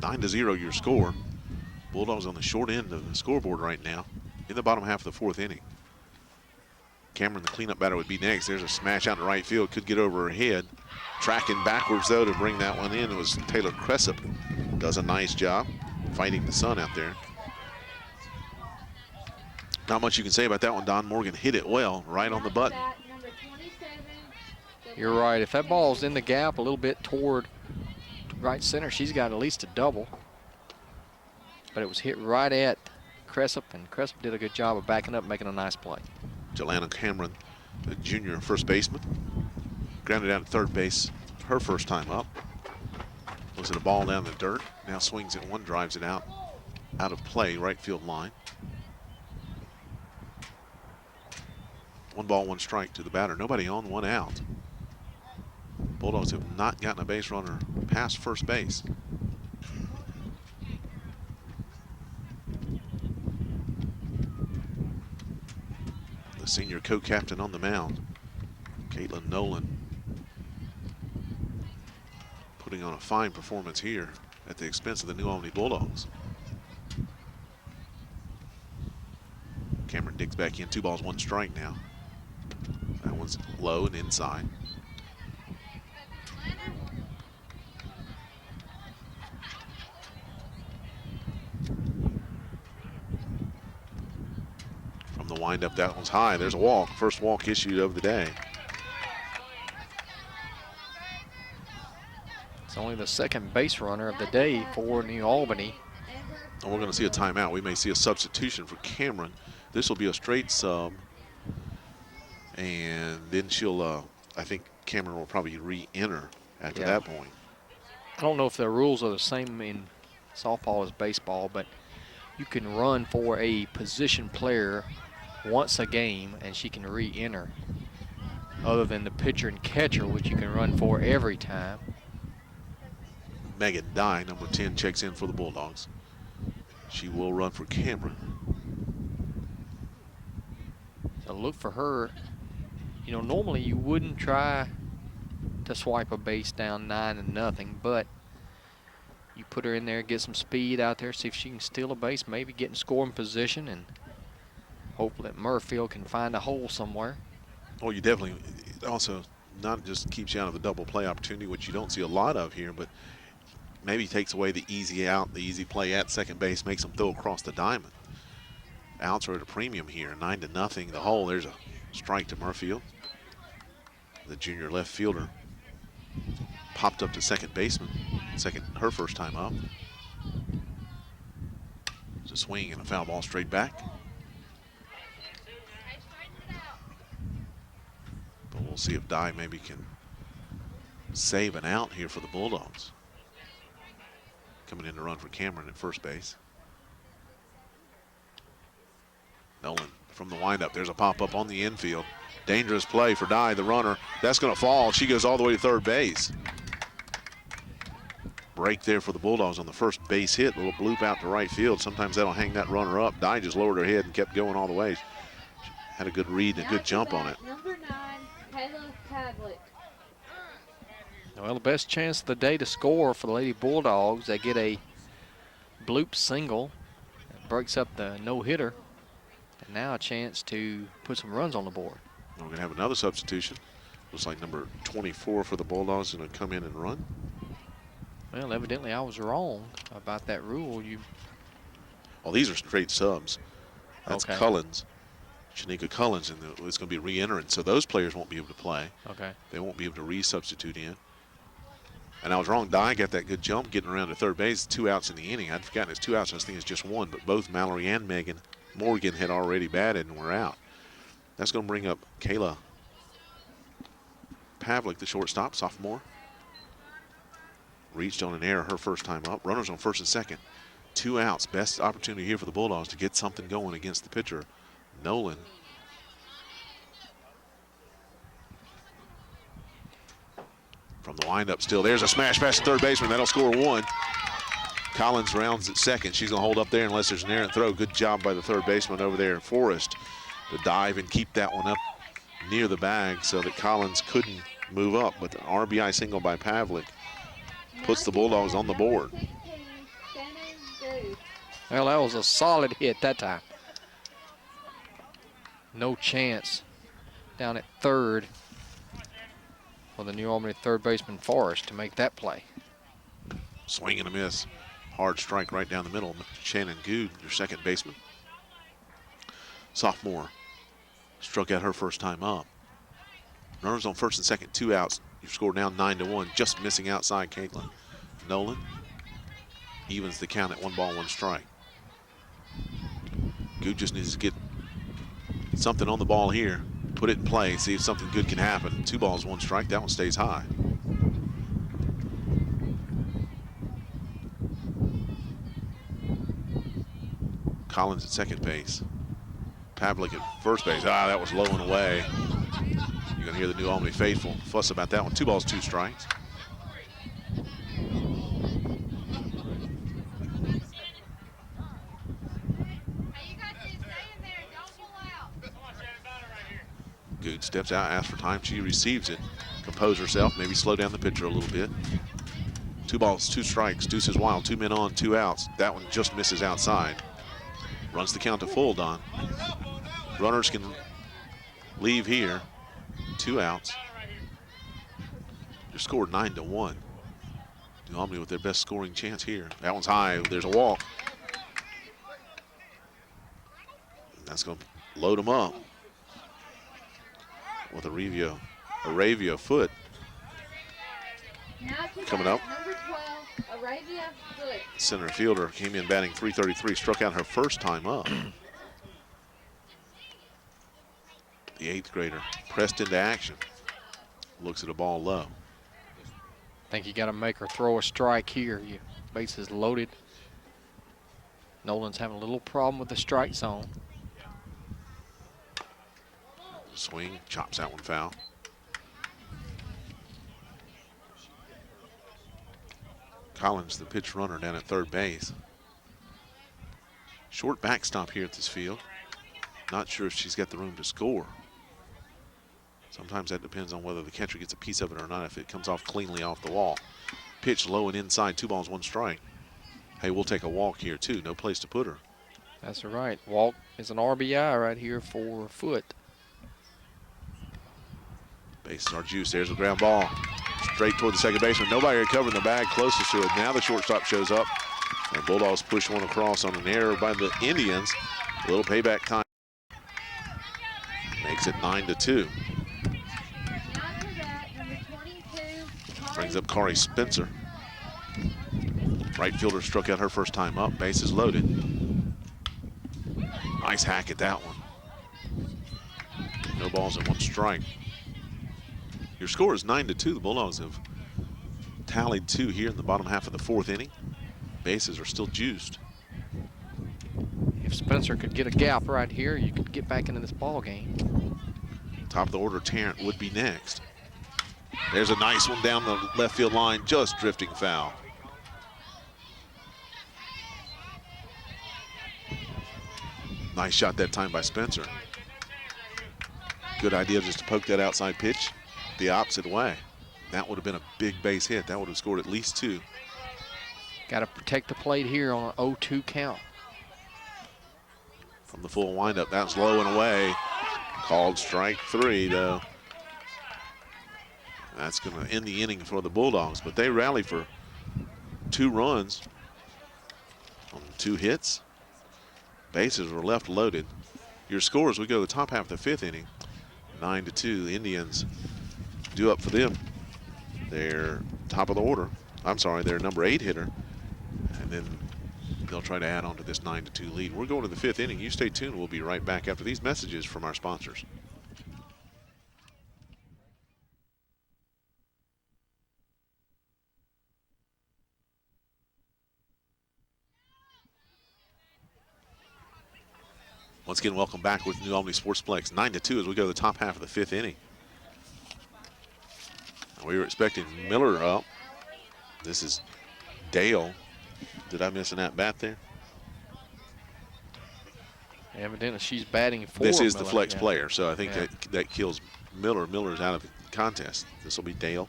Nine to 0 your score. Bulldogs on the short end of the scoreboard right now in the bottom half of the 4th inning. Cameron, the cleanup batter, would be next. There's a smash out to right field. Could get over her head. Tracking backwards, though, to bring that one in. It was Taylor Cressup. Does a nice job fighting the sun out there. Not much you can say about that one, Don. Morgan hit it well, right on the button. Number 27. You're right. If that ball's in the gap a little bit toward right center, she's got at least a double. But it was hit right at Cressup, and Cressup did a good job of backing up, making a nice play. Jelana Cameron, the junior first baseman, grounded out at third base her first time up. Looks at a ball down the dirt. Now swings it one, drives it out of play, right field line. 1 ball, 1 strike to the batter. Nobody on, 1 out. Bulldogs have not gotten a base runner past first base. The senior co-captain on the mound, Caitlin Nolan, putting on a fine performance here at the expense of the New Albany Bulldogs. Cameron digs back in, 2 balls, 1 strike now. That one's low and inside. From the windup, that one's high. There's a walk. First walk issued of the day. It's only the second base runner of the day for New Albany. And we're going to see a timeout. We may see a substitution for Cameron. This will be a straight sub. And then she'll, I think Cameron will probably re-enter after that point. I don't know if the rules are the same in softball as baseball, but you can run for a position player once a game and she can re-enter, other than the pitcher and catcher, which you can run for every time. Megan Dye, number 10, checks in for the Bulldogs. She will run for Cameron. So look for her. You know, normally you wouldn't try to swipe a base down 9-0, but you put her in there, get some speed out there, see if she can steal a base, maybe get in scoring position, and hopefully Murfield can find a hole somewhere. Well, you definitely also not just keeps you out of the double play opportunity, which you don't see a lot of here, but maybe takes away the easy out, the easy play at second base, makes them throw across the diamond. Outs are at a premium here, 9-0 the hole. There's a strike to Murfield. The junior left fielder popped up to second baseman. Her first time up. It's a swing and a foul ball straight back. But we'll see if Dye maybe can save an out here for the Bulldogs. Coming in to run for Cameron at first base. Nolan from the windup. There's a pop-up on the infield. Dangerous play for Dye, the runner. That's going to fall. She goes all the way to third base. Break there for the Bulldogs on the first base hit. Little bloop out to right field. Sometimes that'll hang that runner up. Dye just lowered her head and kept going all the way. She had a good read and a good jump on it. Number 9, Kayla Pavlik. Well, the best chance of the day to score for the Lady Bulldogs. They get a bloop single that breaks up the no-hitter. And now a chance to put some runs on the board. We're going to have another substitution. Looks like number 24 for the Bulldogs is going to come in and run. Well, evidently I was wrong about that rule. Well, these are straight subs. That's Okay. Cullens, Shanika Cullens, and it's going to be re-entering. So those players won't be able to play. Okay. They won't be able to re-substitute in. And I was wrong. Dye got that good jump getting around to third base. 2 outs in the inning. I'd forgotten it's 2 outs. I was thinking it's just 1. But both Mallory and Megan Morgan had already batted and were out. That's going to bring up Kayla Pavlik, the shortstop, sophomore. Reached on an error her first time up. Runners on first and second. 2 outs. Best opportunity here for the Bulldogs to get something going against the pitcher, Nolan. From the windup still. There's a smash past the third baseman. That'll score 1. Collins rounds at second. She's going to hold up there unless there's an errant throw. Good job by the third baseman over there, Forrest, to dive and keep that one up near the bag so that Collins couldn't move up. But the RBI single by Pavlik puts the Bulldogs on the board. Well, that was a solid hit that time. No chance down at third for the New Albany third baseman Forrest to make that play. Swing and a miss. Hard strike right down the middle. Shannon Good, your second baseman. Sophomore struck out her first time up. Runners on first and second, 2 outs. You've scored now 9-1, just missing outside Caitlin. Nolan evens the count at 1 ball, 1 strike. Good just needs to get something on the ball here, put it in play, see if something good can happen. 2 balls, 1 strike. That one stays high. Collins at second base. Pavlik at first base. That was low and away. You're going to hear the New Albany faithful fuss about that one. 2 balls, 2 strikes. Good steps out, asks for time. She receives it. Compose herself, maybe slow down the pitcher a little bit. 2 balls, 2 strikes. Deuce is wild. 2 men on, 2 outs. That one just misses outside. Runs the count to full, Don. Runners can leave here. 2 outs. They're scored 9-1. New Albany with their best scoring chance here. That one's high. There's a walk. That's going to load them up with Aravia foot. Coming up. Number 12, Arabia Foot. Center fielder came in batting .333, struck out her first time up. The 8th grader pressed into action. Looks at a ball low. I think you got to make her throw a strike here. Your base is loaded. Nolan's having a little problem with the strike zone. Swing, chops that one foul. Collins, the pitch runner down at third base. Short backstop here at this field. Not sure if she's got the room to score. Sometimes that depends on whether the catcher gets a piece of it or not, if it comes off cleanly off the wall. Pitch low and inside, 2 balls, 1 strike. Hey, we'll take a walk here too. No place to put her. That's right. Walk is an RBI right here for Foot. Bases are juiced. There's a ground ball. Straight toward the second baseman. Nobody recovering the bag closest to it. Now the shortstop shows up. And Bulldogs push one across on an error by the Indians. A little payback time. Makes it 9-2. Brings up Kari Spencer. Right fielder struck out her first time up. Bases loaded. Nice hack at that one. No balls and 1 strike. Your score is 9-2. The Bulldogs have tallied 2 here in the bottom half of the 4th inning. Bases are still juiced. If Spencer could get a gap right here, you could get back into this ball game. Top of the order, Tarrant would be next. There's a nice one down the left field line, just drifting foul. Nice shot that time by Spencer. Good idea just to poke that outside pitch the opposite way. That would have been a big base hit. That would have scored at least 2. Got to protect the plate here on an 0-2 count. From the full windup, that's low and away. Called strike 3, though. That's going to end the inning for the Bulldogs, but they rally for 2 runs on 2 hits. Bases were left loaded. Your scores, we go to the top half of the 5th inning. 9-2, the Indians due up for them. They're top of the order. I'm sorry, they're number 8 hitter. And then they'll try to add on to this 9-2 lead. We're going to the 5th inning. You stay tuned. We'll be right back after these messages from our sponsors. Once again, welcome back with New Albany Sportsplex. 9-2 as we go to the top half of the 5th inning. We were expecting Miller up. This is Dale. Did I miss an at-bat there? Evidently, she's batting for This is Miller. the flex Yeah. player, so I think that kills Miller. Miller's out of the contest. This will be Dale.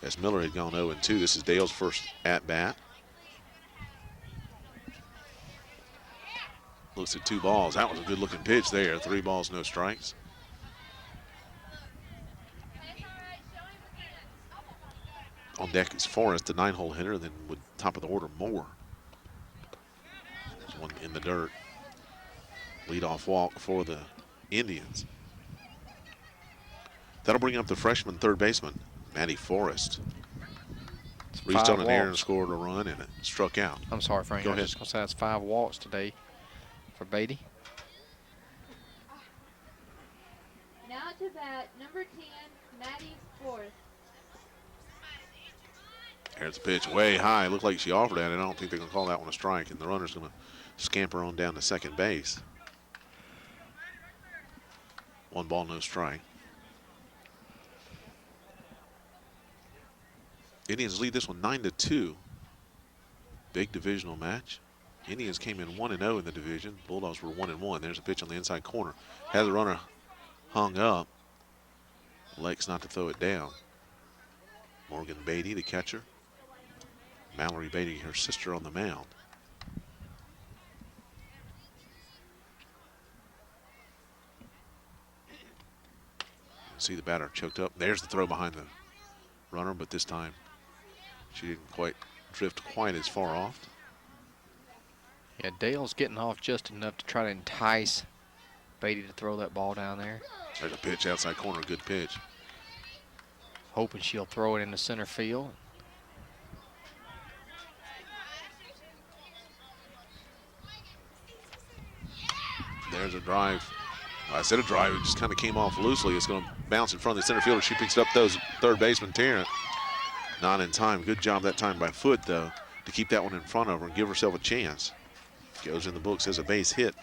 As Miller had gone 0-2, this is Dale's first at-bat. Looks at 2 balls. That was a good-looking pitch there. 3 balls, no strikes. On deck is Forrest, the 9-hole hitter, then with top of the order, Moore. There's one in the dirt. Leadoff walk for the Indians. That'll bring up the freshman third baseman, Maddie Forrest. Reached on an error and scored a run, and it struck out. I'm sorry, Frank. Go I was ahead. just going to say that's 5 walks today for Beatty. Now to bat, number 10, Maddie Forrest. There's a pitch way high. Looked like she offered at it. I don't think they're going to call that one a strike, and the runner's going to scamper on down to second base. 1 ball, no strike. Indians lead this one 9-2. Big divisional match. Indians came in 1-0 in the division. Bulldogs were 1-1. There's a pitch on the inside corner. Has the runner hung up. Elects not to throw it down. Morgan Beatty, the catcher. Mallory Beatty, her sister, on the mound. See the batter choked up. There's the throw behind the runner, but this time she didn't quite drift quite as far off. Yeah, Dale's getting off just enough to try to entice Beatty to throw that ball down there. There's a pitch outside corner, good pitch. Hoping she'll throw it into center field. There's a drive. I said a drive, it just kind of came off loosely. It's going to bounce in front of the center fielder. She picks it up, those third baseman Tarrant. Not in time. Good job that time by Foot, though, to keep that one in front of her and give herself a chance. Goes in the books as a base hit.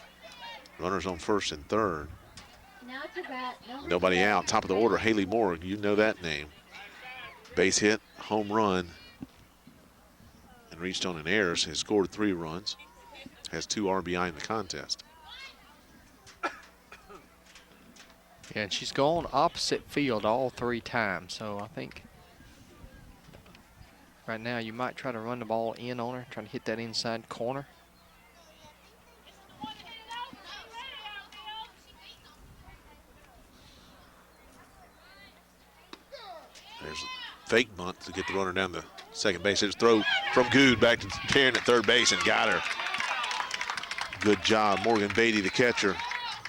Runners on first and third. Now to bat, Nobody out. Top of the order, Haley Moore. You know that name. Base hit, home run, and reached on an error. Has scored 3 runs. Has 2 RBI in the contest. Yeah, and she's gone opposite field all 3 times, so I think right now you might try to run the ball in on her, trying to hit that inside corner. There's a fake bunt to get the runner down the second base. There's a throw from Good back to Taryn at third base and got her. Good job. Morgan Beatty, the catcher,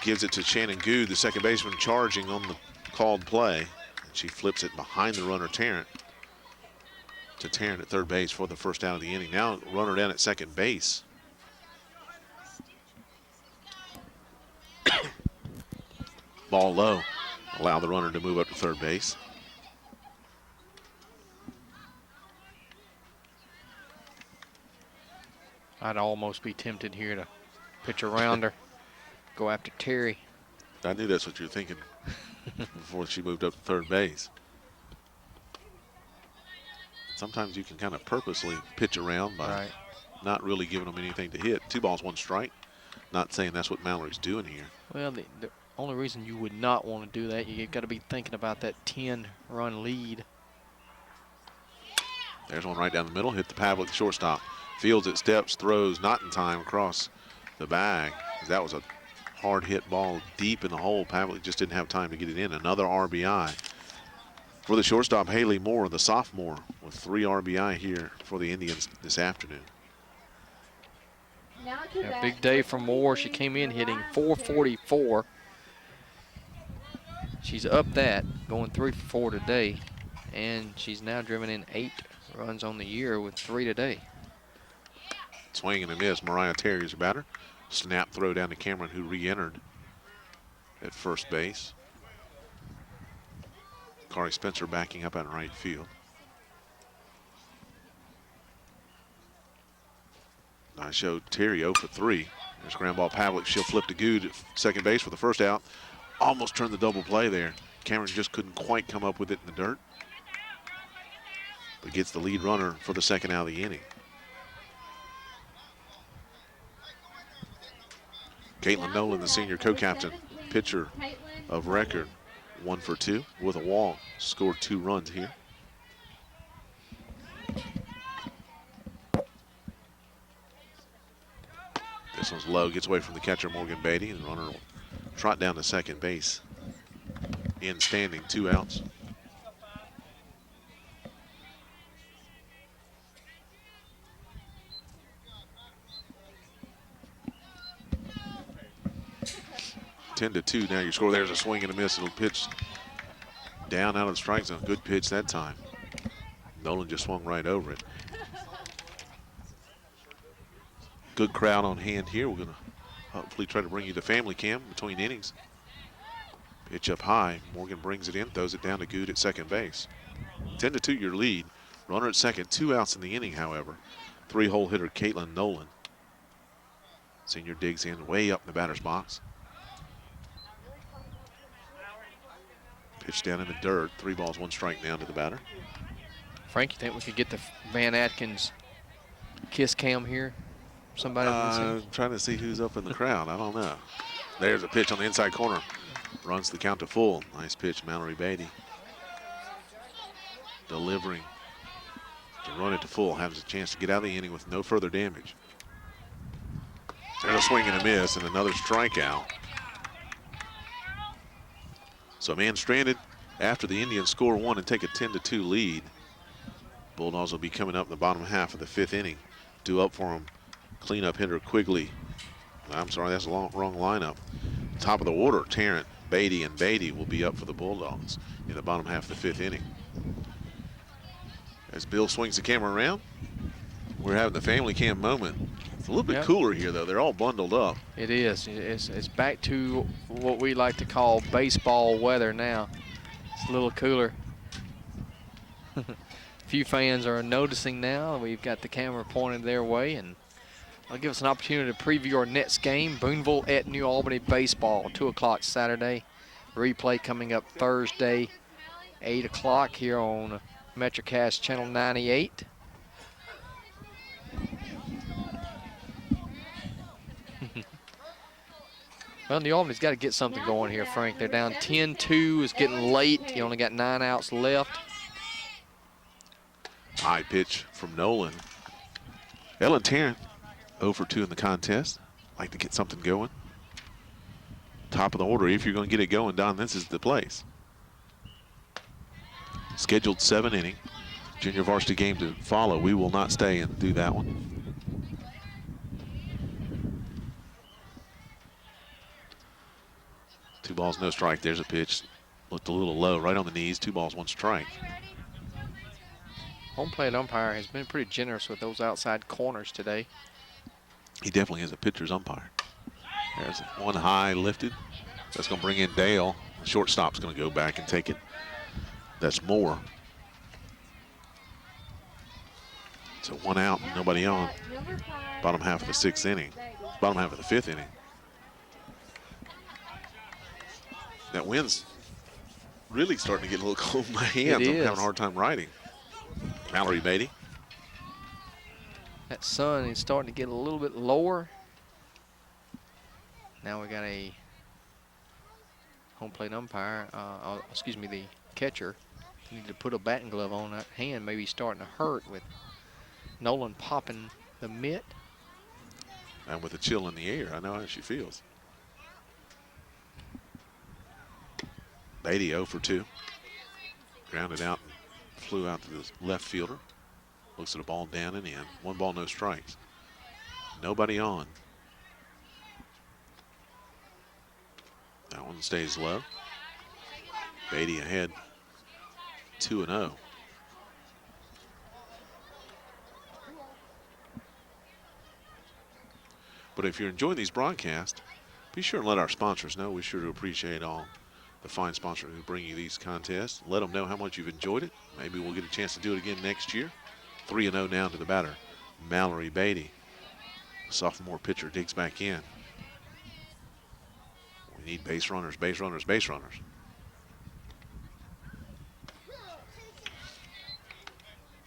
gives it to Shannon Good, the second baseman, charging on the called play. And she flips it behind the runner, Tarrant, to Tarrant at third base for the first out of the inning. Now runner down at second base. Ball low. Allow the runner to move up to third base. I'd almost be tempted here to pitch around her, go after Terry. I knew that's what you were thinking before she moved up to third base. Sometimes you can kind of purposely pitch around by not really giving them anything to hit. 2 balls, 1 strike. Not saying that's what Mallory's doing here. Well, the only reason you would not want to do that, you've got to be thinking about that 10-run lead. There's one right down the middle. Hit the Pavlik, the shortstop. Fields it, steps, throws, not in time across the bag. That was a hard hit ball deep in the hole. Pavlik just didn't have time to get it in. Another RBI for the shortstop, Haley Moore, the sophomore, with 3 RBI here for the Indians this afternoon. A big day for Moore. She came in hitting .444. She's up that, going 3 for 4 today, and she's now driven in 8 runs on the year with 3 today. Swing and a miss. Mariah Terry's a batter. Snap throw down to Cameron, who re-entered at first base. Kari Spencer backing up out in right field. I showed Terry 0 for 3. There's ground ball. Pavlik. She'll flip to Good at second base for the first out. Almost turned the double play there. Cameron just couldn't quite come up with it in the dirt, but gets the lead runner for the second out of the inning. Caitlin Nolan, the senior co-captain, pitcher of record, 1 for 2 with a walk, scored 2 runs here. This one's low, gets away from the catcher, Morgan Beatty, and the runner will trot down to second base. In standing, 2 outs. Ten to 2 now your score. There's a swing and a miss. It'll pitch down out of the strike zone. Good pitch that time. Nolan just swung right over it. Good crowd on hand here. We're going to hopefully try to bring you the family cam between innings. Pitch up high. Morgan brings it in, throws it down to Good at second base. 10 to 2 your lead. Runner at second. 2 outs in the inning, however. 3-hole hitter Caitlin Nolan. Senior digs in way up in the batter's box. Pitch down in the dirt. 3 balls, 1 strike down to the batter. Frank, you think we could get the Van Atkins kiss cam here? Somebody trying to see who's up in the crowd. I don't know. There's a pitch on the inside corner. Runs the count to full. Nice pitch, Mallory Beatty. Delivering to run it to full. Has a chance to get out of the inning with no further damage. There's a swing and a miss and another strikeout. So a man stranded after the Indians score 1 and take a 10 to 2 lead. Bulldogs will be coming up in the bottom half of the 5th inning. Due up for him, cleanup hitter Quigley. I'm sorry, that's a wrong lineup. Top of the order, Tarrant, Beatty, and Beatty will be up for the Bulldogs in the bottom half of the 5th inning. As Bill swings the camera around, we're having the family cam moment. It's a little bit cooler here, though. They're all bundled up. It is. It's back to what we like to call baseball weather now. It's a little cooler. A few fans are noticing now. We've got the camera pointed their way, and it'll give us an opportunity to preview our next game, Boonville at New Albany baseball, 2 o'clock Saturday. Replay coming up Thursday, 8 o'clock here on MetroCast Channel 98. Well, New Albany's got to get something going here, Frank. They're down 10-2. It's getting late. You only got 9 outs left. High pitch from Nolan. Ellen Tarrant, 0 for 2 in the contest. Like to get something going. Top of the order. If you're going to get it going, Don, this is the place. Scheduled 7-inning. Junior varsity game to follow. We will not stay and do that one. Two balls, no strike. There's a pitch. Looked a little low, right on the knees. 2 balls, 1 strike. Home plate umpire has been pretty generous with those outside corners today. He definitely is a pitcher's umpire. There's one high lifted. That's going to bring in Dale. The shortstop's going to go back and take it. That's Moore. So 1 out, nobody on. Bottom half of the 6th inning. Bottom half of the 5th inning. That wind's really starting to get a little cold in my hands. I'm having a hard time riding. Mallory Beatty. That sun is starting to get a little bit lower. Now we got a home plate umpire, excuse me, the catcher. Need to put a batting glove on. That hand maybe starting to hurt with Nolan popping the mitt. And with a chill in the air, I know how she feels. Beatty 0 for 2. Grounded out and flew out to the left fielder. Looks at a ball down and in. 1 ball, no strikes. Nobody on. That one stays low. Beatty ahead 2-0. But if you're enjoying these broadcasts, be sure and let our sponsors know. We sure do appreciate all the fine sponsors who bring you these contests. Let them know how much you've enjoyed it. Maybe we'll get a chance to do it again next year. 3-0 now to the batter, Mallory Beatty. Sophomore pitcher digs back in. We need base runners, base runners, base runners.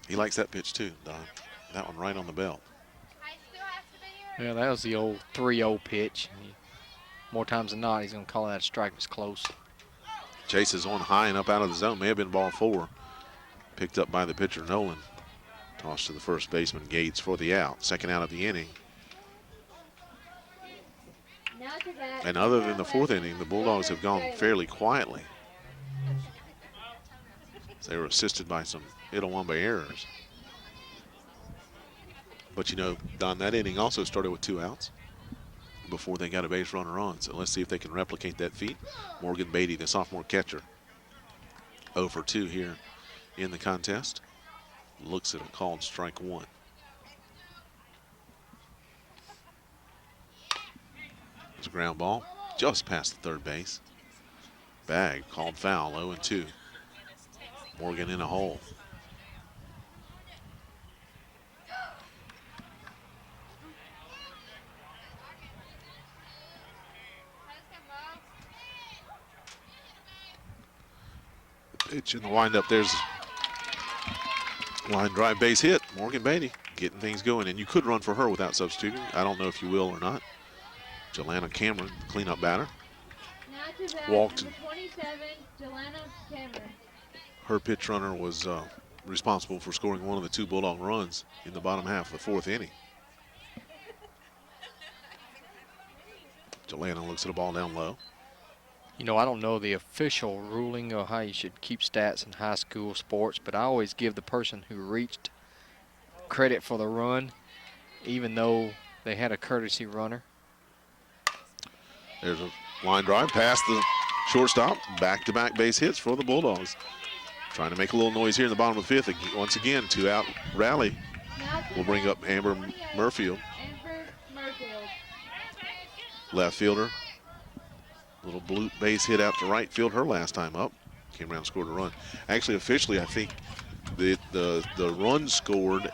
He likes that pitch too, Don. That one right on the belt. Yeah, that was the old 3-0 pitch. More times than not, he's going to call that a strike if it's close. Chase is on high and up out of the zone. May have been ball 4. Picked up by the pitcher, Nolan. Tossed to the first baseman, Gates, for the out. Second out of the inning. And other than the 4th inning, the Bulldogs have gone fairly quietly. They were assisted by some Itawamba errors. But you know, Don, that inning also started with 2 outs before they got a base runner on. So let's see if they can replicate that feat. Morgan Beatty, the sophomore catcher, 0 for 2 here in the contest. Looks at a called strike 1. It's a ground ball just past the third base. Bag called foul, 0-2. Morgan in a hole. Pitch in the windup. There's line drive base hit. Morgan Beatty getting things going, and you could run for her without substituting. I don't know if you will or not. Jelana Cameron, cleanup batter. Walked. 27, Jelana Cameron. Her pitch runner was responsible for scoring one of the 2 Bulldog runs in the bottom half of the 4th inning. Jelana looks at a ball down low. You know, I don't know the official ruling of how you should keep stats in high school sports, but I always give the person who reached credit for the run, even though they had a courtesy runner. There's a line drive past the shortstop. Back-to-back base hits for the Bulldogs. Trying to make a little noise here in the bottom of the 5th. Once again, 2-out rally will bring up Amber Murfield. Left fielder. Little blue base hit out to right field her last time up. Came around and scored a run. Actually, officially, I think the run scored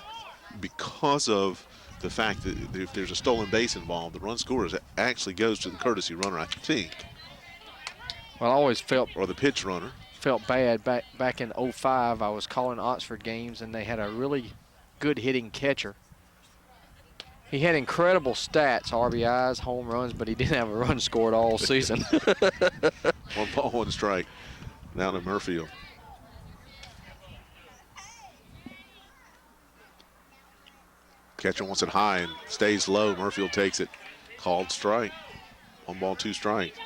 because of the fact that if there's a stolen base involved, the run scorer actually goes to the courtesy runner, I think. Well, I always felt, or the pitch runner. Felt bad back in '05. I was calling Oxford games, and they had a really good hitting catcher. He had incredible stats, RBIs, home runs, but he didn't have a run scored all season. 1 ball, 1 strike. Now to Murfield. Catcher wants it high and stays low. Murfield takes it. Called strike. 1 ball, 2 strikes.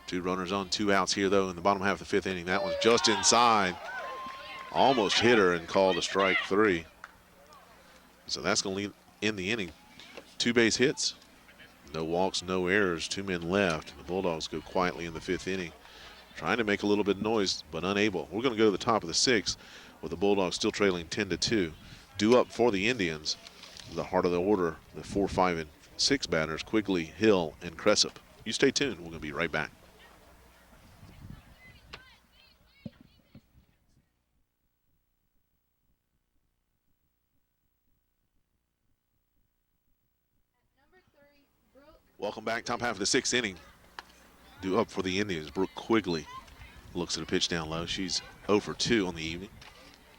Two runners on, 2 outs here, though, in the bottom half of the 5th inning. That one's just inside. Almost hit her and called a strike 3. So that's going to end the inning. 2 base hits. No walks, no errors. 2 men left. The Bulldogs go quietly in the 5th inning. Trying to make a little bit of noise, but unable. We're going to go to the top of the 6th with the Bulldogs still trailing 10-2. Due up for the Indians, the heart of the order, the 4, 5, and 6 batters, Quigley, Hill, and Cressup. You stay tuned. We're going to be right back. Welcome back. Top half of the 6th inning. Due up for the Indians, Brooke Quigley looks at a pitch down low. She's 0 for 2 on the evening.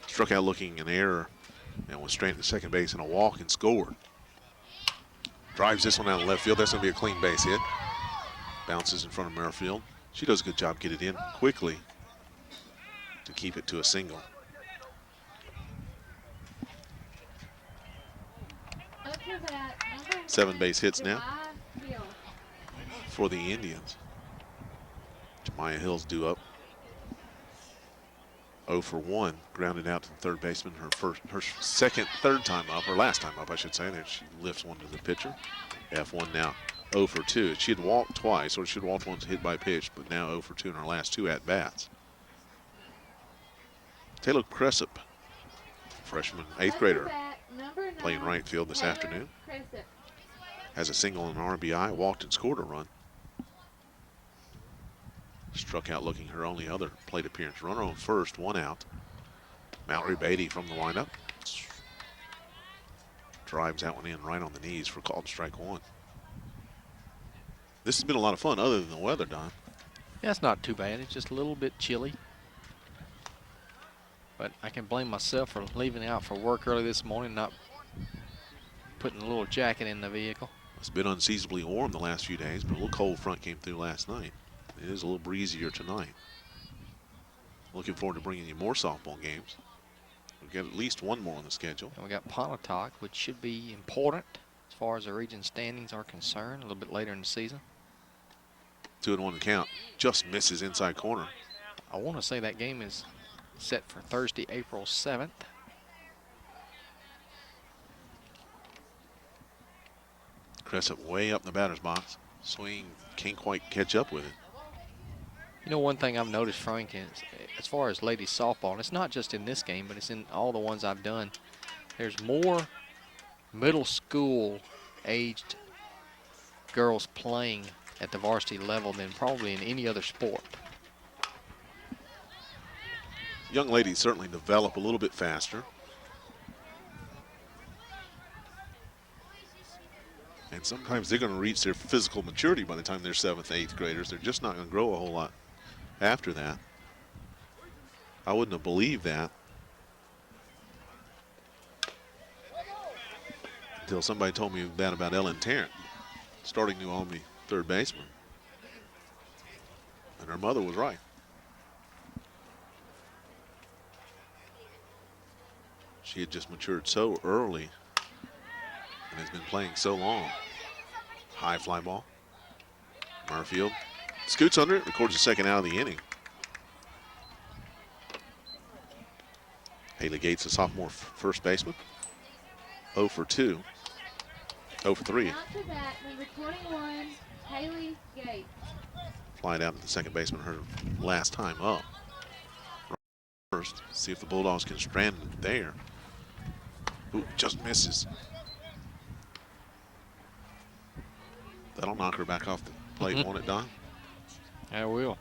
Struck out looking an error and went straight to second base in a walk and scored. Drives this one out of left field. That's going to be a clean base hit. Bounces in front of Murfield. She does a good job getting it in quickly to keep it to a single. Up to that, number 7 base hits now Jemiah Hill. for the Indians. Jemiah Hill's due up. 0 for 1, grounded out to the third baseman. Her third time up, or last time up, I should say. There she lifts one to the pitcher. F1 now, 0 for 2. She had walked twice, or she had walked once hit by pitch, but now 0 for 2 in her last 2 at bats. Taylor Cressup, freshman, 8th grader, playing right field this afternoon. Has a single and an RBI, walked and scored a run. Struck out looking her only other plate appearance. Runner on first, 1 out. Mallory Beatty from the windup. Drives that one in right on the knees for called strike 1. This has been a lot of fun other than the weather, Don. Yeah, it's not too bad. It's just a little bit chilly. But I can blame myself for leaving out for work early this morning, not putting a little jacket in the vehicle. It's been unseasonably warm the last few days, but a little cold front came through last night. It is a little breezier tonight. Looking forward to bringing you more softball games. We've got at least 1 more on the schedule. And we got Pontotoc, which should be important as far as the region standings are concerned, a little bit later in the season. 2-1 count. Just misses inside corner. I want to say that game is set for Thursday, April 7th. Cressup way up in the batter's box. Swing, can't quite catch up with it. You know, one thing I've noticed, Frank, is as far as ladies softball, and it's not just in this game, but it's in all the ones I've done, there's more middle school aged girls playing at the varsity level than probably in any other sport. Young ladies certainly develop a little bit faster. And sometimes they're going to reach their physical maturity by the time they're 7th, 8th graders. They're just not going to grow a whole lot after that. I wouldn't have believed that until somebody told me that about Ellen Tarrant, starting New Albany third baseman. And her mother was right. She had just matured so early and has been playing so long. High fly ball. Murfield scoots under it, records the 2nd out of the inning. Haley Gates, a sophomore first baseman. 0 for 2. 0 for 3. Out to bat, number 21, Haley Gates. Flied out to the second baseman her last time up. First, see if the Bulldogs can strand it there. Ooh, just misses. That'll knock her back off the plate, won't it, Don? I will.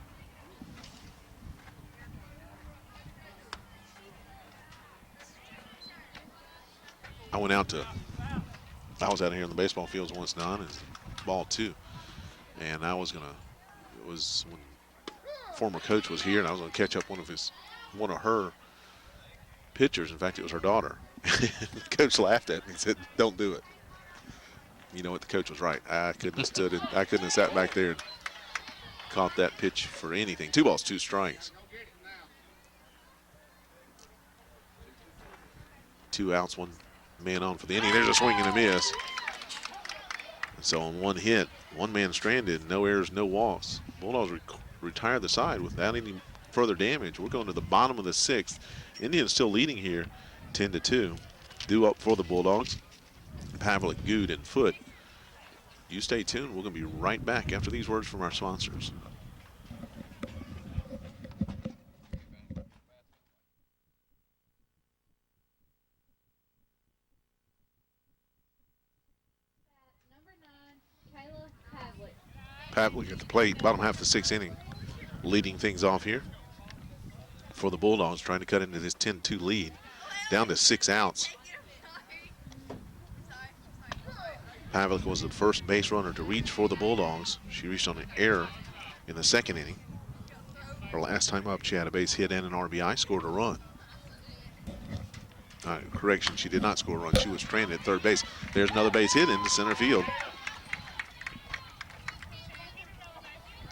I was out here in the baseball fields once, Don, and ball 2. And I was it was when former coach was here, and I was gonna catch up one of her pitchers. In fact, it was her daughter. The coach laughed at me and said, "Don't do it." You know what? The coach was right. I couldn't have stood it. I couldn't have sat back there and caught that pitch for anything. 2 balls, 2 strikes. 2 outs, 1 man on for the inning. There's a swing and a miss. And so on 1 hit, 1 man stranded, no errors, no walks. Bulldogs retire the side without any further damage. We're going to the bottom of the 6th. Indians still leading here, 10-2. Due up for the Bulldogs. Pavlik, Good, and Foot. You stay tuned. We're going to be right back after these words from our sponsors. Number 9, Kayla Pavlik. Pavlik at the plate, bottom half of the 6th inning, leading things off here for the Bulldogs, trying to cut into this 10-2 lead. Down to 6 outs. Pavlik was the first base runner to reach for the Bulldogs. She reached on an error in the 2nd inning. Her last time up, she had a base hit and an RBI, scored a run. Correction, she did not score a run. She was stranded at 3rd base. There's another base hit into center field.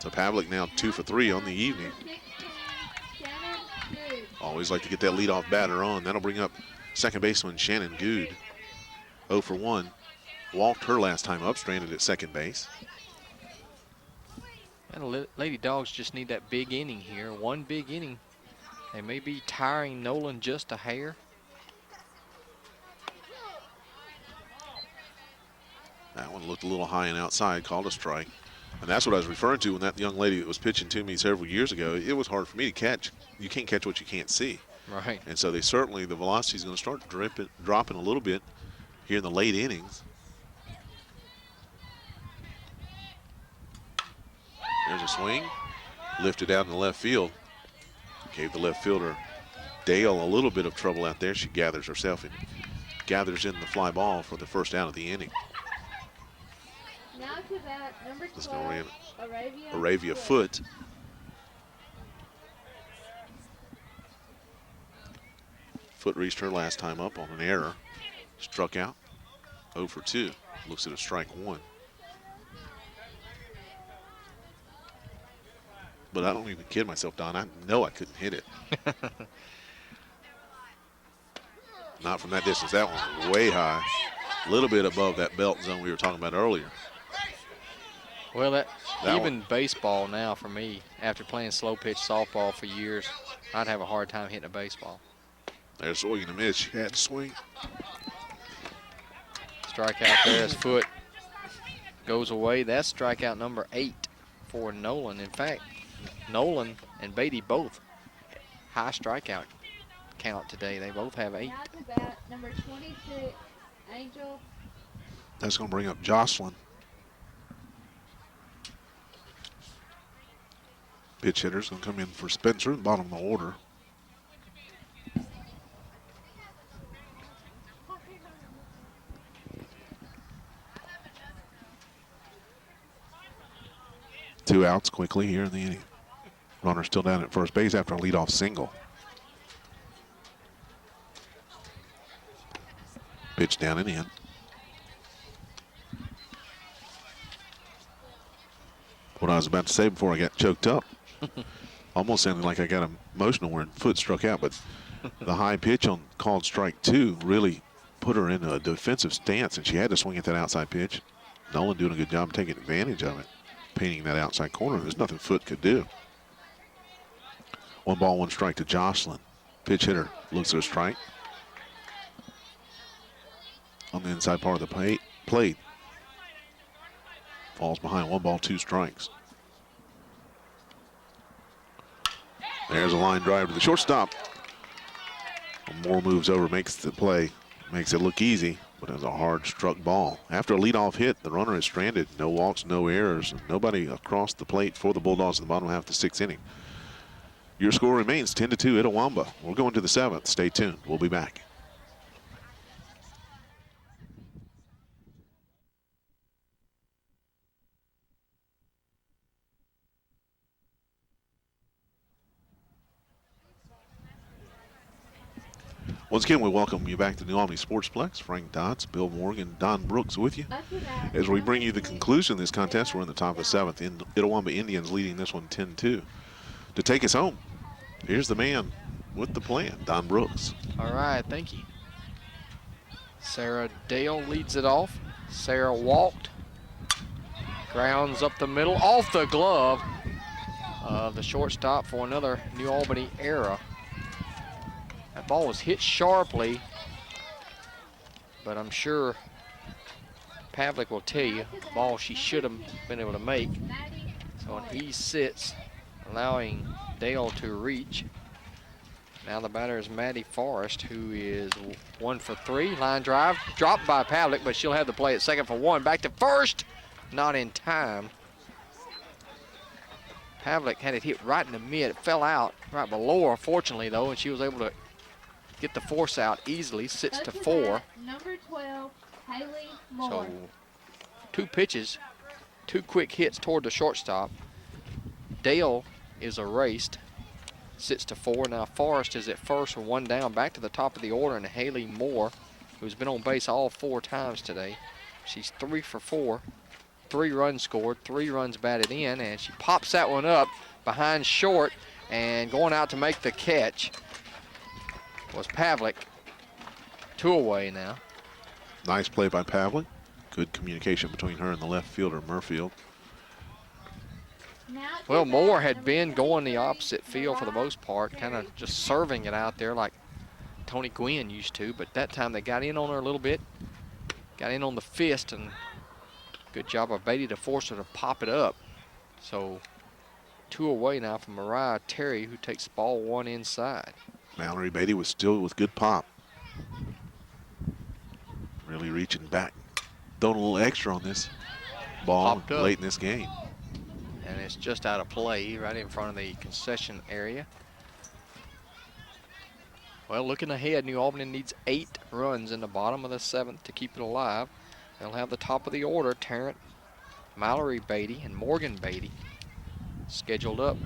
So Pavlik now 2 for 3 on the evening. Always like to get that leadoff batter on. That'll bring up second baseman Shannon Good. 0 for 1. Walked her last time up, stranded at 2nd base. And Lady Dogs just need that big inning here. 1 big inning. They may be tiring Nolan just a hair. That one looked a little high and outside, called a strike. And that's what I was referring to when that young lady that was pitching to me several years ago, it was hard for me to catch. You can't catch what you can't see. Right. And so the velocity is going to start dropping a little bit here in the late innings. There's a swing, lifted out in the left field. Gave the left fielder Dale a little bit of trouble out there. She gathers herself and gathers in the fly ball for the first out of the inning. Now to bat, number 12, Arabia Foot. Foot reached her last time up on an error. Struck out. 0 for 2. Looks at a strike 1. But I don't even kid myself, Don. I know I couldn't hit it. Not from that distance. That one was way high. A little bit above that belt zone we were talking about earlier. Well, that even one. baseball now for me, after playing slow pitch softball for years, I'd have a hard time hitting a baseball. There's swing and a miss. She had to swing. Strikeout there as Foot goes away. That's strikeout number 8 for Nolan. In fact, Nolan and Beatty both high strikeout count today. They both have 8. Now to bat, number 26, Angel. That's going to bring up Jocelyn. Pitch hitter's going to come in for Spencer, bottom of the order. Two outs quickly here in the inning. Runner still down at first base after a leadoff single. Pitch down and in. What I was about to say before I got choked up. Almost sounded like I got emotional when Foot struck out, but the high pitch on called strike 2 really put her in a defensive stance, and she had to swing at that outside pitch. Nolan doing a good job taking advantage of it, painting that outside corner. There's nothing Foot could do. 1 ball, 1 strike to Jocelyn. Pitch hitter looks at a strike. On the inside part of the plate. Falls behind. 1 ball, 2 strikes. There's a line drive to the shortstop. Moore moves over, makes the play, makes it look easy, but it was a hard struck ball. After a leadoff hit, the runner is stranded. No walks, no errors, and nobody across the plate for the Bulldogs in the bottom half of the 6th inning. Your score remains 10-2 Itawamba. We're going to the 7th. Stay tuned. We'll be back. Once again, we welcome you back to New Albany Sportsplex. Frank Dotz, Bill Morgan, Don Brooks with you. Up to bat, As we bring you the number 6, conclusion of this contest, we're in the top of the Sarah 7th. Itawamba Indians leading this one 10-2. To take us home, here's the man with the plan, Don Brooks. All right, thank you. Sarah Dale leads it off. Sarah walked, grounds up the middle, off the glove of the shortstop for another New Albany error. That ball was hit sharply, but I'm sure Pavlik will tell you the ball she should have been able to make. Maddie So when he sits, allowing Dale to reach. Now the batter is Maddie Forrest, who is 1 for 3. Line drive, dropped by Pavlik, but she'll have the play at second for 1. Back to first, not in time. Pavlik had it hit right in the mid. It fell out right below her, fortunately, though, and she was able to get the force out easily. Sits Up to to 4. bat, number 12, Haley Moore. So 2 pitches, 2 quick hits toward the shortstop. Dale is erased. Sits to 4. Now Forrest is at first with 1 down. Back to the top of the order, and Haley Moore, who's been on base all 4 times today. She's 3 for 4. 3 runs scored, 3 runs batted in, and she pops that one up behind short, and going out to make the catch was Pavlik. 2 away now. Nice play by Pavlik. Good communication between her and the left fielder, Murfield. Now to Well, bat, Moore had number been going the 23, opposite field for the Mariah most part, kind Terry. of just serving it out there like Tony Gwynn used to, but that time they got in on her a little bit, got in on the fist, and good job of Beatty to force her to pop it up. So 2 away now from Mariah Terry, who takes ball 1 inside. Mallory Beatty was still with good pop. Really reaching back. Throwing a little extra on this ball Popped up. late in this game. And it's just out of play right in front of the concession area. Well, looking ahead, New Albany needs 8 runs in the bottom of the 7th to keep it alive. They'll have the top of the order, Tarrant, Mallory Beatty, and Morgan Beatty scheduled up.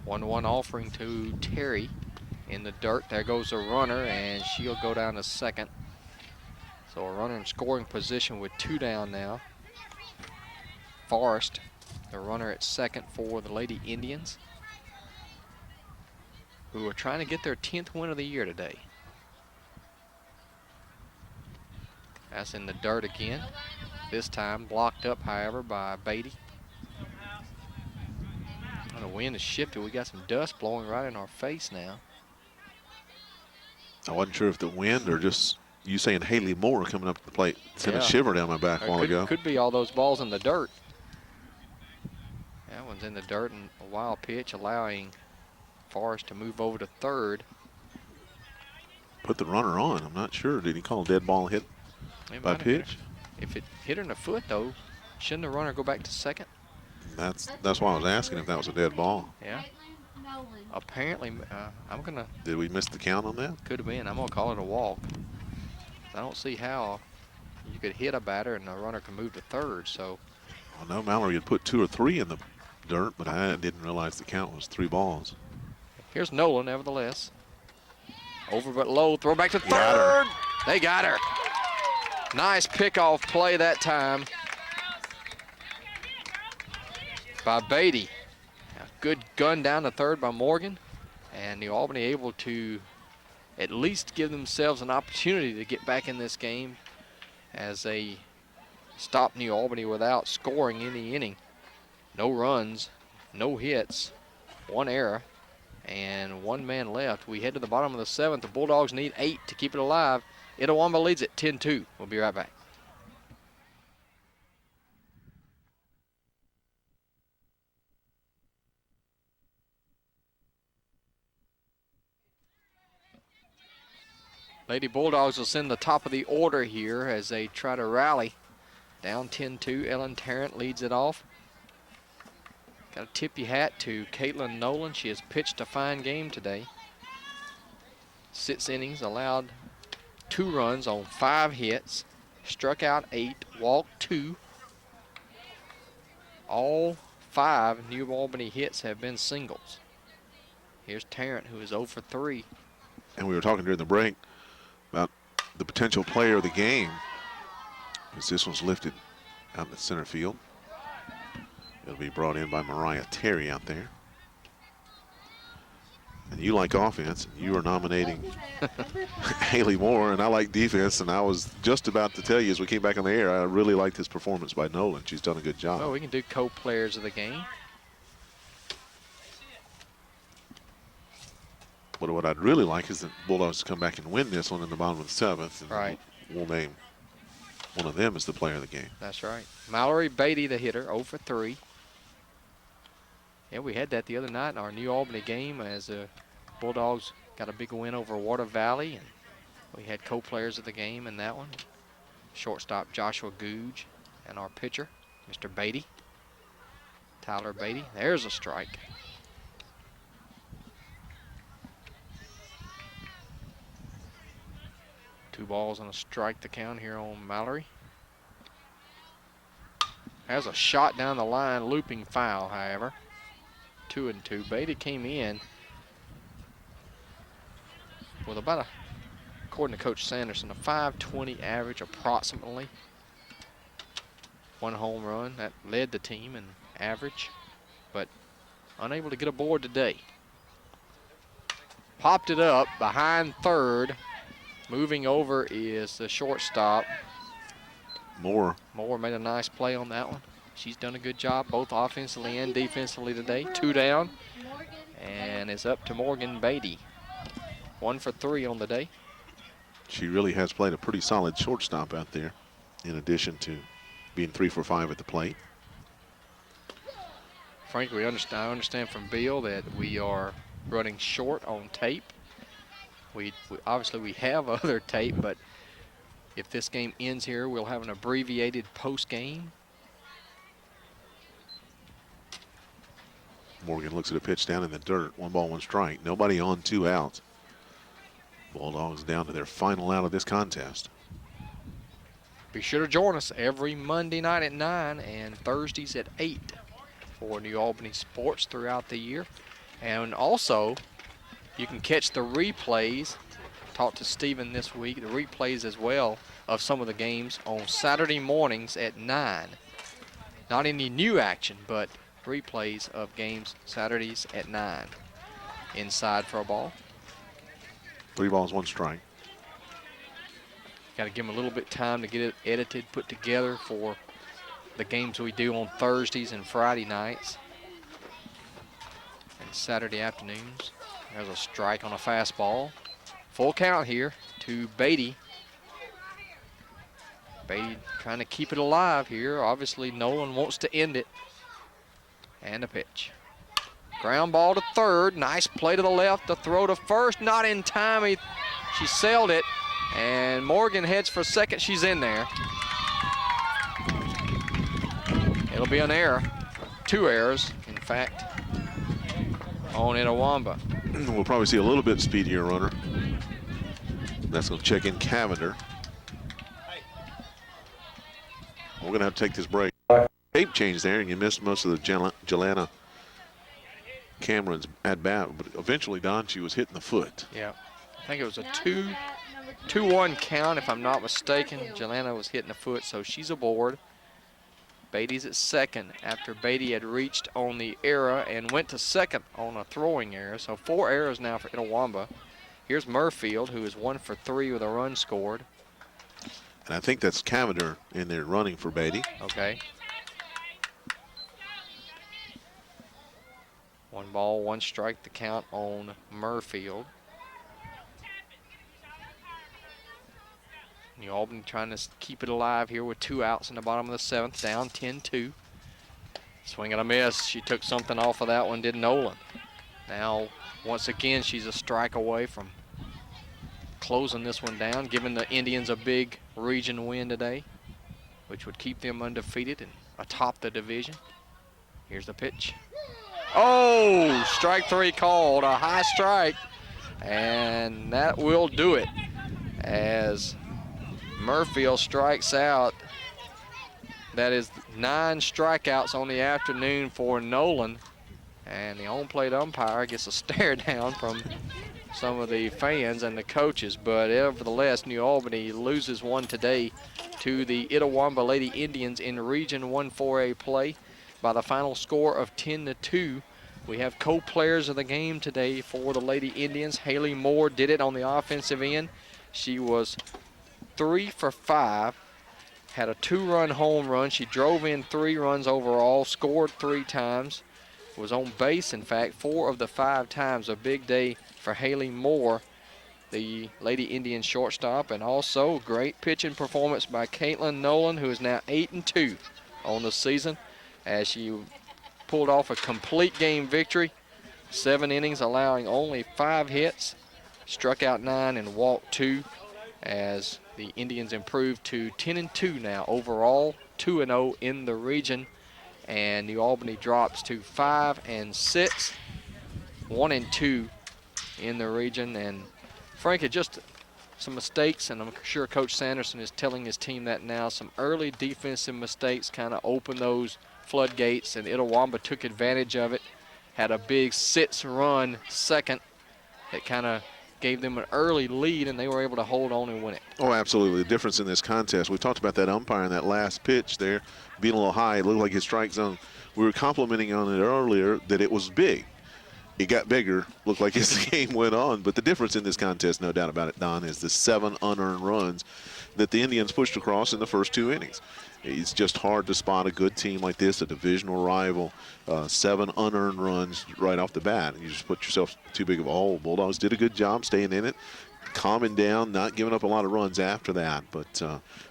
1-1 offering to Terry in the dirt. There goes a runner, and she'll go down to second. So a runner in scoring position with 2 down now. Forrest, the runner at second for the Lady Indians, who are trying to get their 10th win of the year today. That's in the dirt again. This time blocked up, however, by Beatty. And the wind has shifted. We got some dust blowing right in our face now. I wasn't sure if the wind or just you saying Haley Moore coming up to the plate sent a Yeah. shiver down my back a while ago. Could be all those balls in the dirt. That one's in the dirt, and a wild pitch allowing Forrest to move over to third. Put the runner on. I'm not sure. Did he call a dead ball hit They by might have hit her. pitch? If it hit her in the foot, though, shouldn't the runner go back to second? That's why I was asking if that was a dead ball. Yeah. Caitlin Nolan. Apparently, I'm gonna, Did we miss the count on that? could have been, I'm gonna call it a walk. I don't see how you could hit a batter and the runner can move to third, so. I know Mallory had put 2 or 3 in the dirt, but I didn't realize the count was 3 balls. Here's Nolan, nevertheless. Over but low, throw back to third. Got her. They got her. Nice pickoff play that time by Beatty. A good gun down to third by Morgan, and New Albany able to at least give themselves an opportunity to get back in this game as they stop New Albany without scoring any inning. No runs, no hits, 1 error, and 1 man left. We head to the bottom of the 7th. The Bulldogs need 8 to keep it alive. Itawamba leads it 10-2. We'll be right back. Lady Bulldogs will send the top of the order here as they try to rally. Down 10-2, Ellen Tarrant leads it off. Got a tip your hat to Caitlin Nolan. She has pitched a fine game today. 6 innings, allowed 2 runs on 5 hits, struck out 8, walked 2. All 5 New Albany hits have been singles. Here's Tarrant, who is 0 for 3. And we were talking during the break about the potential player of the game, as this one's lifted out in the center field. It'll be brought in by Mariah Terry out there. And you like offense, and you are nominating Haley Moore, and I like defense, and I was just about to tell you as we came back on the air, I really liked this performance by Nolan. She's done a good job. Well, we can do co-players of the game. But what I'd really like is the Bulldogs to come back and win this one in the bottom of the 7th. And right. We'll name one of them as the player of the game. That's right. Mallory Beatty, the hitter, 0 for 3. Yeah, we had that the other night in our New Albany game as the Bulldogs got a big win over Water Valley, and we had co-players of the game in that one. Shortstop Joshua Googe and our pitcher, Mr. Beatty, Tyler Beatty. There's a strike. Two balls and a strike to count here on Mallory. Has a shot down the line, looping foul, however. 2-2. Beatty came in with about according to Coach Sanderson, a .520 average approximately. One home run that led the team in average, but unable to get aboard today. Popped it up behind third. Moving over is the shortstop. Moore made a nice play on that one. She's done a good job both offensively and defensively today. 2 down, and it's up to Morgan Beatty. 1 for 3 on the day. She really has played a pretty solid shortstop out there, in addition to being 3 for 5 at the plate. Frankly, I understand from Bill that we are running short on tape. We obviously have other tape, but if this game ends here, we'll have an abbreviated post game. Morgan looks at a pitch down in the dirt. 1 ball, 1 strike. Nobody on, 2 outs. Bulldogs down to their final out of this contest. Be sure to join us every Monday night at 9 and Thursdays at 8 for New Albany sports throughout the year. And also, you can catch the replays. Talked to Stephen this week, the replays as well of some of the games on Saturday mornings at 9. Not any new action, but replays of games Saturdays at 9. Inside for a ball. 3 balls, 1 strike. Got to give them a little bit time to get it edited, put together for the games we do on Thursdays and Friday nights and Saturday afternoons. There's a strike on a fastball. Full count here to Beatty. Beatty trying to keep it alive here. Obviously, Nolan wants to end it. And a pitch. Ground ball to third. Nice play to the left. The throw to first. Not in time. She sailed it. And Morgan heads for second. She's in there. It'll be an error. 2 errors, in fact, on Itawamba. We'll probably see a little bit speedier runner. That's going to check in Cavender. We're going to have to take this break. Tape change there, and you missed most of the Jelena Cameron's at bat, but eventually, Don, she was hitting the foot. Yeah, I think it was a 2-1 count, if I'm not mistaken. Jelena was hitting the foot, so she's aboard. Beatty's at second after Beatty had reached on the error and went to second on a throwing error. So 4 errors now for Itawamba. Here's Murfield, who is 1 for 3 with a run scored. And I think that's Cavender in there running for Beatty. Okay. 1 ball, 1 strike to count on Murfield. New Albany trying to keep it alive here with 2 outs in the bottom of the 7th, down 10-2. Swing and a miss. She took something off of that one, did Nolan. Now, once again, she's a strike away from closing this one down, giving the Indians a big region win today, which would keep them undefeated and atop the division. Here's the pitch. Oh, strike 3 called, a high strike, and that will do it as Murfield strikes out. That is 9 strikeouts on the afternoon for Nolan. And the home plate umpire gets a stare down from some of the fans and the coaches. But nevertheless, New Albany loses one today to the Itawamba Lady Indians in Region 1 4A play by the final score of 10-2. We have co-players of the game today for the Lady Indians. Haley Moore did it on the offensive end. She was 3 for 5, had a 2-run home run. She drove in 3 runs overall, scored 3 times, was on base, in fact, 4 of the 5 times. A big day for Haley Moore, the Lady Indians shortstop, and also great pitching performance by Caitlin Nolan, who is now 8-2 on the season, as she pulled off a complete game victory, 7 innings, allowing only 5 hits, struck out 9 and walked 2, as the Indians improved to 10-2 now overall, 2-0 in the region, and New Albany drops to 5-6, 1-2 in the region. And Frank, just some mistakes, and I'm sure Coach Sanderson is telling his team that now. Some early defensive mistakes kind of opened those floodgates, and Itawamba took advantage of it. Had a big 6-run second that kind of gave them an early lead, and they were able to hold on and win it. Oh, absolutely. The difference in this contest, we talked about that umpire in that last pitch there being a little high. It looked like his strike zone. We were complimenting on it earlier that it was big. It got bigger, looked like as the game went on. But the difference in this contest, no doubt about it, Don, is the 7 unearned runs that the Indians pushed across in the first 2 innings. It's just hard to spot a good team like this, a divisional rival, 7 unearned runs right off the bat. You just put yourself too big of a hole. Bulldogs did a good job staying in it, calming down, not giving up a lot of runs after that. But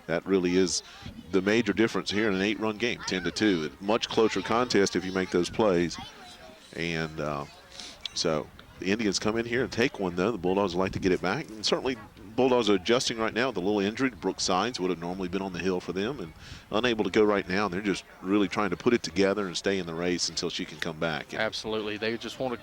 that really is the major difference here in an 8-run game, 10-2. Much closer contest if you make those plays. And so the Indians come in here and take one, though. The Bulldogs would like to get it back. And certainly Bulldogs are adjusting right now with a little injury. Brooke Sines would have normally been on the hill for them and unable to go right now. And they're just really trying to put it together and stay in the race until she can come back. Absolutely. They just want to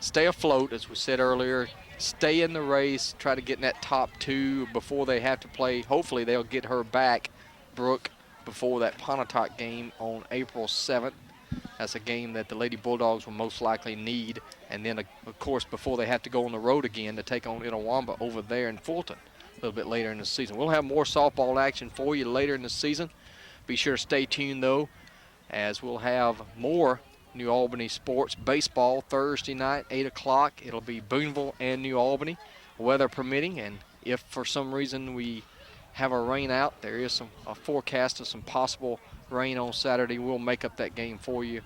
stay afloat, as we said earlier, stay in the race, try to get in that top 2 before they have to play. Hopefully they'll get her back, Brooke, before that Pontotoc game on April 7th. That's a game that the Lady Bulldogs will most likely need. And then, of course, before they have to go on the road again to take on Itawamba over there in Fulton a little bit later in the season. We'll have more softball action for you later in the season. Be sure to stay tuned, though, as we'll have more New Albany sports. Baseball Thursday night, 8 o'clock. It'll be Booneville and New Albany, weather permitting. And if for some reason we have a rain out, there is a forecast of some possible rain on Saturday. We'll make up that game for you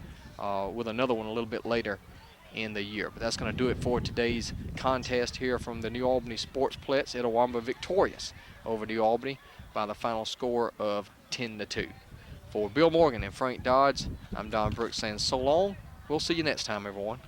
with another one a little bit later in the year. But that's going to do it for today's contest here from the New Albany Sportsplets. Itawamba victorious over New Albany by the final score of 10-2. For Bill Morgan and Frank Dodds, I'm Don Brooks saying so long. We'll see you next time, everyone.